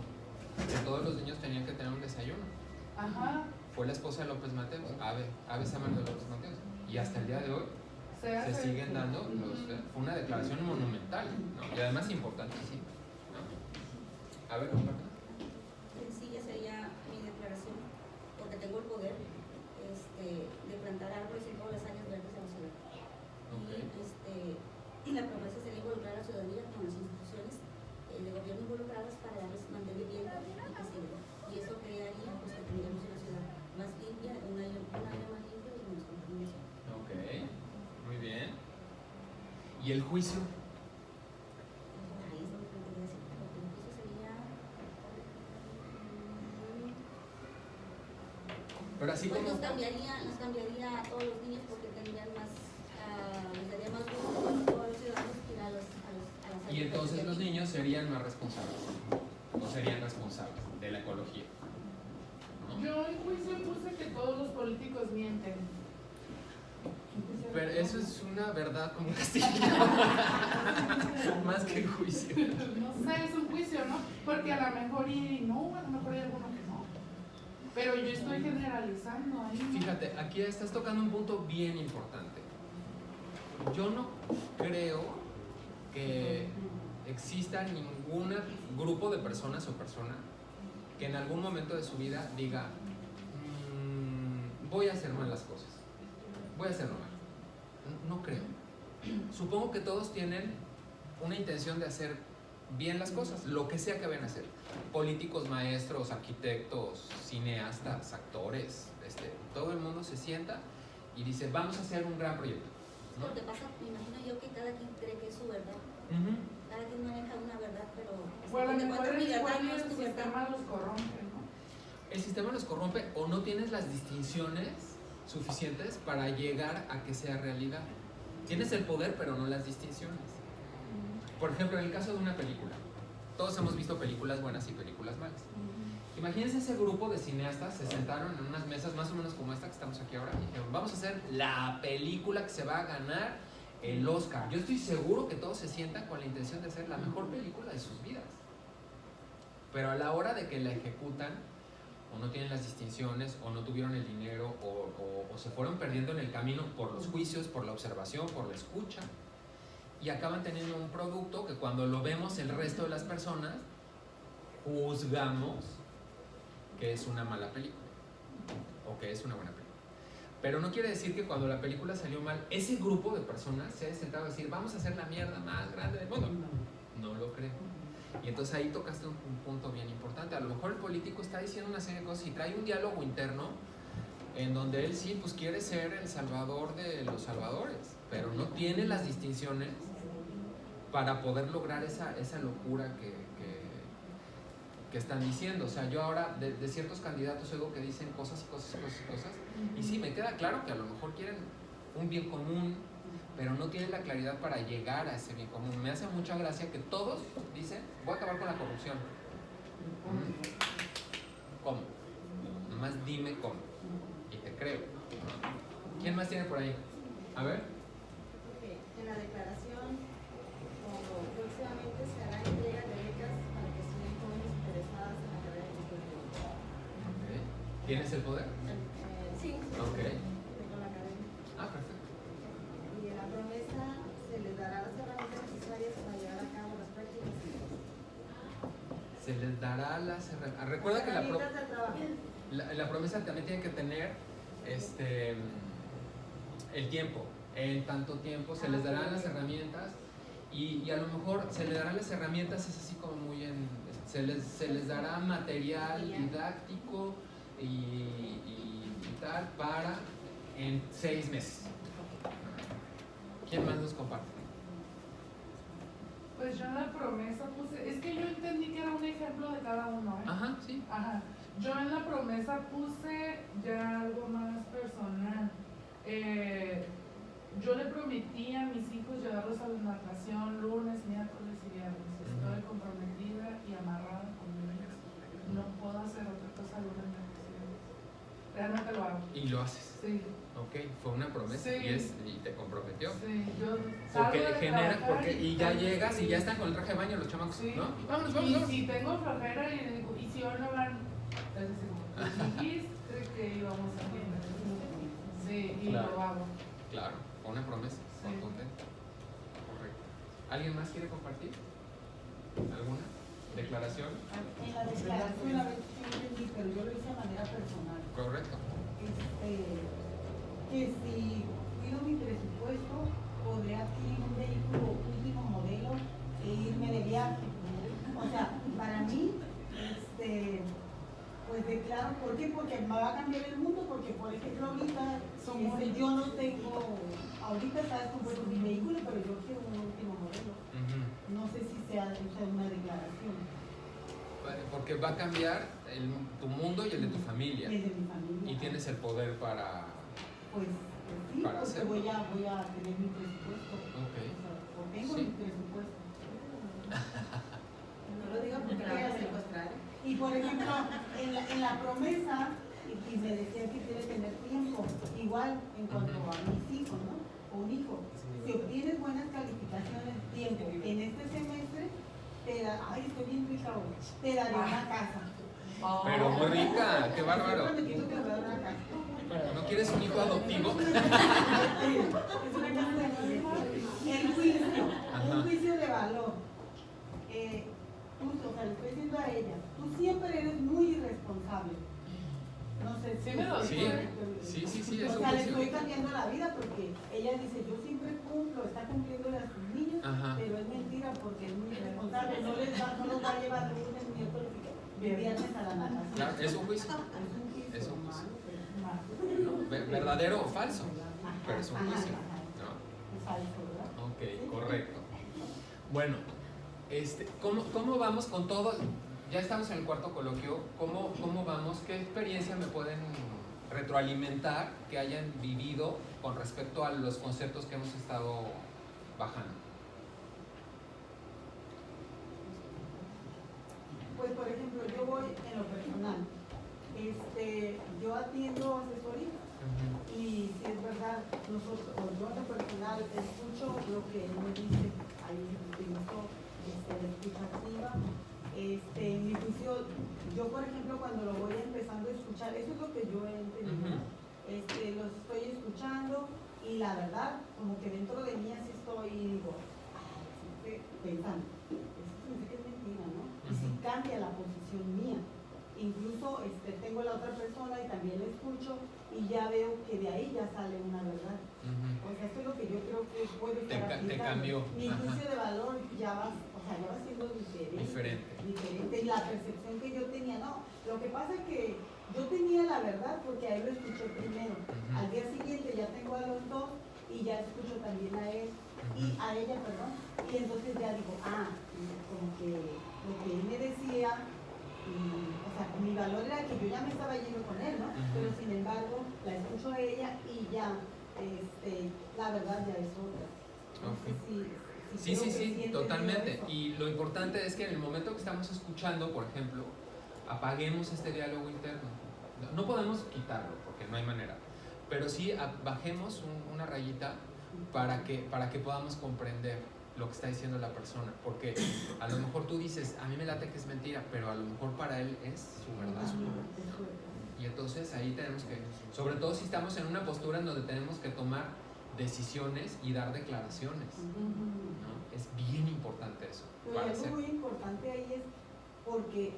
que todos los niños tenían que tener un desayuno. Ajá. fue la esposa de López Mateos, Ave Sámano de López Mateos. Y hasta el día de hoy se siguen dando, fue una declaración monumental, ¿no? Y además importantísima, ¿no? A ver, comparte. Sencilla sería mi declaración, porque tengo el poder de plantar árboles en todas las áreas verdes de la ciudad. Y la promesa sería involucrar a la ciudadanía con las instituciones de gobierno involucradas para darles mantener vivienda y que sigan. Y eso crearía pues, que tengamos una ciudad más limpia, un aire más limpio y menos contaminación. Ok, muy bien. ¿Y el juicio? Ahí es donde quería decir, porque el juicio sería... Pero así pues como... nos cambiaría a todos los niños porque tendrían más, les daría más gusto a todos los ciudadanos que a las Y entonces los niños serían más responsables, o serían responsables de la ecología, ¿no? Yo en juicio puse que todos los políticos mienten. Pero eso es una verdad como un castigo. Más que el juicio. No sé, es un juicio, ¿no? Porque a lo mejor a lo mejor hay alguno que no. Pero yo estoy generalizando ahí, ¿no? Fíjate, aquí estás tocando un punto bien importante. Yo no creo que exista ningún grupo de personas o persona que en algún momento de su vida diga voy a hacer mal las cosas, voy a hacerlo mal. No creo. Supongo que todos tienen una intención de hacer bien las cosas, lo que sea que vayan a hacer. Políticos, maestros, arquitectos, cineastas, actores, todo el mundo se sienta y dice vamos a hacer un gran proyecto, ¿no? Lo que pasa, me imagino yo que cada quien cree que es su verdad. Cada quien maneja una verdad, pero Bueno, a lo de mejor cuenta mi verdad igual no es el tu verdad. sistema los corrompe, ¿no? El sistema los corrompe o no tienes las distinciones suficientes para llegar a que sea realidad. Tienes el poder, pero no las distinciones. Por ejemplo, en el caso de una película, todos hemos visto películas buenas y películas malas. Imagínense ese grupo de cineastas se sentaron en unas mesas más o menos como esta que estamos aquí ahora y dijeron, vamos a hacer la película que se va a ganar el Oscar. Yo estoy seguro que todos se sientan con la intención de hacer la mejor película de sus vidas. Pero a la hora de que la ejecutan, o no tienen las distinciones, o no tuvieron el dinero, o se fueron perdiendo en el camino por los juicios, por la observación, por la escucha, y acaban teniendo un producto que cuando lo vemos el resto de las personas, juzgamos que es una mala película, o que es una buena película. Pero no quiere decir que cuando la película salió mal, ese grupo de personas se haya sentado a decir, vamos a hacer la mierda más grande del mundo. No lo creo. Y entonces ahí tocaste un punto bien importante. A lo mejor el político está diciendo una serie de cosas y trae un diálogo interno en donde él sí pues quiere ser el salvador de los salvadores, pero no tiene las distinciones para poder lograr esa locura que están diciendo. O sea, yo ahora de ciertos candidatos oigo que dicen cosas, y sí, me queda claro que a lo mejor quieren un bien común, pero no tienen la claridad para llegar a ese bien común. Me hace mucha gracia que todos dicen, voy a acabar con la corrupción. ¿Cómo? Nomás dime cómo. Y te creo. ¿Quién más tiene por ahí? A ver. En la declaración, próximamente se hará entrega de becas para que estudien jóvenes interesadas en la carrera de educación. Okay. ¿Tienes el poder? Sí, Ok. con la academia. Ah, perfecto. Y en la promesa se les dará las herramientas necesarias para llevar a cabo las prácticas. Se les dará las herramientas. Recuerda que herramientas de trabajo. la promesa también tiene que tener el tiempo. En tanto tiempo se les darán las herramientas y a lo mejor se les darán las herramientas, es así como muy se les dará material didáctico y tal para en 6 meses. ¿Quién más nos comparte? Pues yo en la promesa puse, es que yo entendí que era un ejemplo de cada uno, ¿eh? Ajá, sí. Ajá. Yo en la promesa puse ya algo más personal. Yo le prometí a mis hijos llevarlos a la natación lunes, miércoles y viernes. Estoy comprometida y amarrada con ellos. No puedo hacer otra cosa lunes, miércoles y viernes. Realmente lo hago. Y lo haces. Sí. Ok, fue una promesa Sí. y te comprometió. Sí, yo Porque salgo de genera, trabajar y ya llegas y ya están con el traje de baño los chamacos, Sí. ¿no? Vámonos, Y vámonos. si tengo flojera y digo, ¿y si hoy no van? Entonces digo, dijiste que íbamos a hacer. Sí, y Claro. lo hago. Claro, una promesa Sí. contundente. Correcto. ¿Alguien más quiere compartir? ¿Alguna declaración? En la declaración a veces sí entendí, pero yo lo hice de manera personal. Correcto. Que si cuido mi presupuesto, podré adquirir un vehículo último modelo e irme de viaje. O sea, para mí, pues declaro, ¿por qué? Porque me va a cambiar el mundo, porque por ejemplo ahorita yo no tengo, ahorita está descompuesto mi vehículo, pero yo quiero un último modelo. No sé si sea una declaración. Porque va a cambiar tu mundo y el de tu familia. Desde mi familia. Y tienes el poder para... Pues sí, para porque hacerlo. voy a tener mi presupuesto. Ok. O tengo Sí. mi presupuesto. No lo diga porque la van a secuestrar. Y por ejemplo, en la promesa, y me decía que quiere tener tiempo, igual en cuanto a mis hijos, ¿no? O un hijo, si obtienes buenas calificaciones, tiempo, en este semestre, te da, ay, estoy bien rica hoy, te daré una casa. Pero muy rica, qué bárbaro. Estoy prometiendo que me voy a dar una casa. ¿No quieres un hijo adoptivo? Es una casa de el juicio, un juicio de valor. Tú, o sea, le estoy diciendo a ella, tú siempre eres muy irresponsable. No sé si... Sí, me lo Sí, es O un sea, le juicio. estoy cambiando la vida porque ella dice, yo siempre cumplo, está cumpliéndole a sus niños, Ajá. pero es mentira porque es muy irresponsable, no los va a llevar lunes, miércoles y viernes a la natación. Claro, es un juicio. Es un juicio. Es un juicio. ¿No? ¿Verdadero o falso? Pero es un juicio. ¿No? Es falso, ¿verdad? Ok, correcto. Bueno, ¿cómo vamos con todo? Ya estamos en el cuarto coloquio. ¿Cómo vamos? ¿Qué experiencia me pueden retroalimentar que hayan vivido con respecto a los conceptos que hemos estado bajando? Pues por ejemplo, yo voy en lo personal. Yo atiendo asesoría. Y si es verdad, nosotros, yo en lo personal escucho lo que él me dice, ahí utilizo la escucha activa. En mi juicio, yo por ejemplo cuando lo voy empezando a escuchar, eso es lo que yo he entendido, los estoy escuchando y la verdad, como que dentro de mí así estoy y digo, pensando, eso significa que es mentira, ¿no? Y si cambia la posición mía. Incluso tengo la otra persona y también la escucho y ya veo que de ahí ya sale una verdad. O sea, esto es lo que yo creo que puede estar aplicando. Te cambió. Mi juicio de valor ya va, ya va siendo diferente. Y la percepción que yo tenía, no. Lo que pasa es que yo tenía la verdad porque a él lo escuché primero. Al día siguiente ya tengo a los dos y ya escucho también a él y a ella, perdón. Y entonces ya digo, como que lo que él me decía. O sea, mi valor era que yo ya me estaba yendo con él, ¿no? Pero sin embargo, la escucho a ella y ya, la verdad ya es otra. No sé Sí, totalmente. Y lo importante es que en el momento que estamos escuchando, por ejemplo, apaguemos este diálogo interno. No podemos quitarlo, porque no hay manera. Pero sí bajemos una rayita para que podamos comprender lo que está diciendo la persona, porque a lo mejor tú dices, a mí me late que es mentira, pero a lo mejor para él es su verdad. Y entonces ahí tenemos que, sobre todo si estamos en una postura en donde tenemos que tomar decisiones y dar declaraciones, ¿no? Es bien importante eso. Pero algo muy importante ahí es porque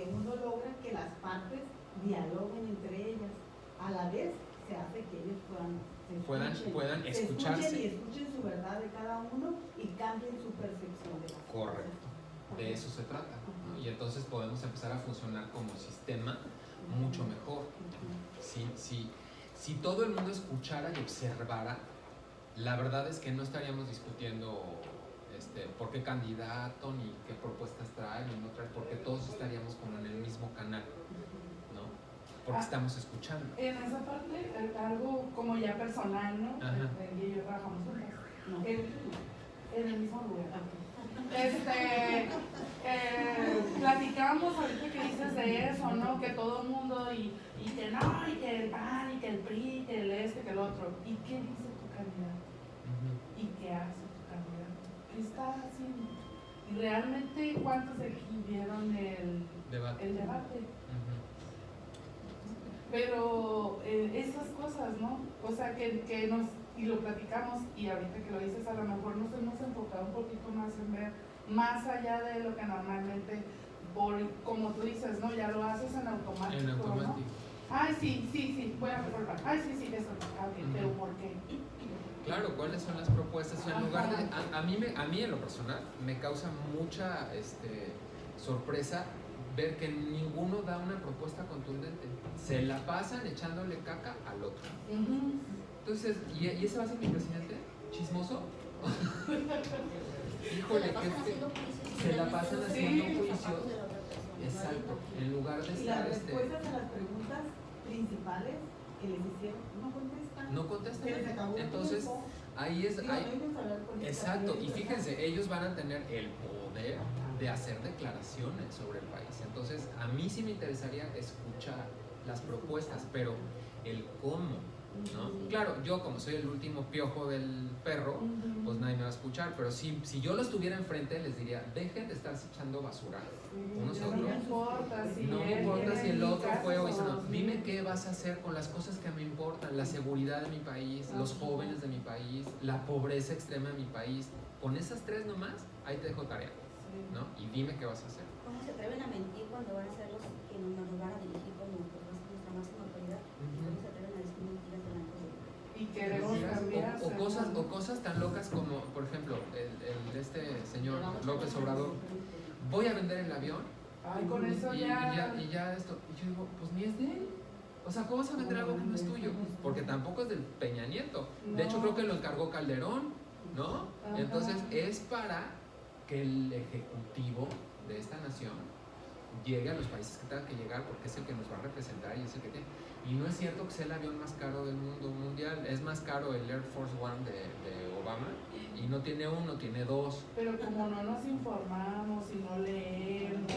uno logra que las partes dialoguen entre ellas, a la vez se hace que ellos puedan escucharse y escuchen su verdad de cada uno y cambien su percepción de las cosas. Correcto, de eso se trata, ¿no? Y entonces podemos empezar a funcionar como sistema mucho mejor. Si todo el mundo escuchara y observara, la verdad es que no estaríamos discutiendo por qué candidato ni qué propuestas trae ni no trae, porque todos estaríamos como en el mismo canal, ¿no? Porque estamos escuchando. En esa parte, algo como ya personal, ¿no? Y yo trabajamos juntas. En el mismo lugar. Platicamos ahorita que dices de eso, ¿no? Que todo el mundo y que no, y que el PAN, y que el PRI, y que el que el otro. ¿Y qué dice tu candidato? ¿Y qué hace tu candidato? ¿Qué está haciendo? ¿Y realmente cuántos de aquí vieron el debate? Pero esas cosas, ¿no? O sea, que nos, y lo platicamos, y ahorita que lo dices, a lo mejor nos hemos enfocado un poquito más en ver más allá de lo que normalmente, como tú dices, ¿no? Ya lo haces en automático. En automático. ¿No? Ay, sí, voy a resolver. Ay, sí, eso. Okay, pero ¿por qué? Claro, ¿cuáles son las propuestas? O sea, en lugar de, a mí en lo personal me causa mucha sorpresa ver que ninguno da una propuesta contundente. Se la pasan echándole caca al otro. Entonces, ¿y ese va a ser mi presidente? ¿Chismoso? Híjole, que se la pasan haciendo juicios. Exacto, en lugar de Y estar las respuestas a las preguntas principales que les hicieron no contestan. no contestan. Se les acabó el Entonces, tiempo. ahí es. Digo, no intenten hablar política, Exacto, y pero- fíjense, ellos van a tener el poder de hacer declaraciones sobre el país. Entonces, a mí sí me interesaría escuchar las propuestas, pero el cómo, ¿no? Claro, yo como soy el último piojo del perro, pues nadie me va a escuchar, pero si yo lo estuviera enfrente, les diría, dejen de estarse echando basura unos a No otros. me importa si No me él importa quiere si el mi otro casa fue o hizo, o no. si- Dime qué vas a hacer con las cosas que me importan, la seguridad de mi país, los jóvenes de mi país, la pobreza extrema de mi país. Con esas tres nomás, ahí te dejo tarea, ¿no? Y dime qué vas a hacer. ¿Cómo se atreven a mentir cuando van a ser los que nos van a dirigir como pues, nuestra máxima autoridad? ¿Cómo se atreven a decir mentiras delante de ellos? Y queremos cambiar. O cosas tan locas como, por ejemplo, este señor López Obrador, voy a vender el avión Ay, con eso y ya esto. Y yo digo, pues ni es de él. O sea, ¿cómo vas a vender algo que no es tuyo? Porque tampoco es del Peña Nieto. De hecho, creo que lo encargó Calderón, ¿no? Ajá. Entonces, es para que el ejecutivo de esta nación llegue a los países que tenga que llegar, porque es el que nos va a representar y es el que tiene. Y no es cierto que sea el avión más caro del mundo mundial, es más caro el Air Force One de Obama, y no tiene uno, tiene dos. Pero como no nos informamos y no leemos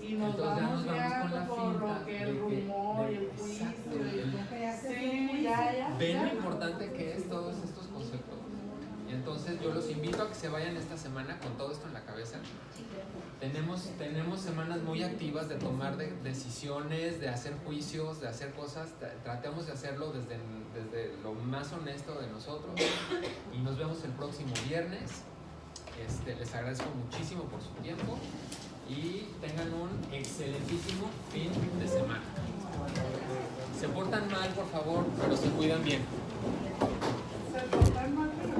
y nos Entonces ya vamos nos vamos con la por finta lo que de el que- rumor y el exacto, juicio. el- Ya que haces un Sí, juicio. ya. Ven lo importante que es todos estos conceptos. Y entonces yo los invito a que se vayan esta semana con todo esto en la cabeza. Sí, claro. Tenemos semanas muy activas de tomar decisiones, de hacer juicios, de hacer cosas. Tratemos de hacerlo desde lo más honesto de nosotros. Y nos vemos el próximo viernes. Les agradezco muchísimo por su tiempo y tengan un excelentísimo fin de semana. Se portan mal, por favor, pero se cuidan bien.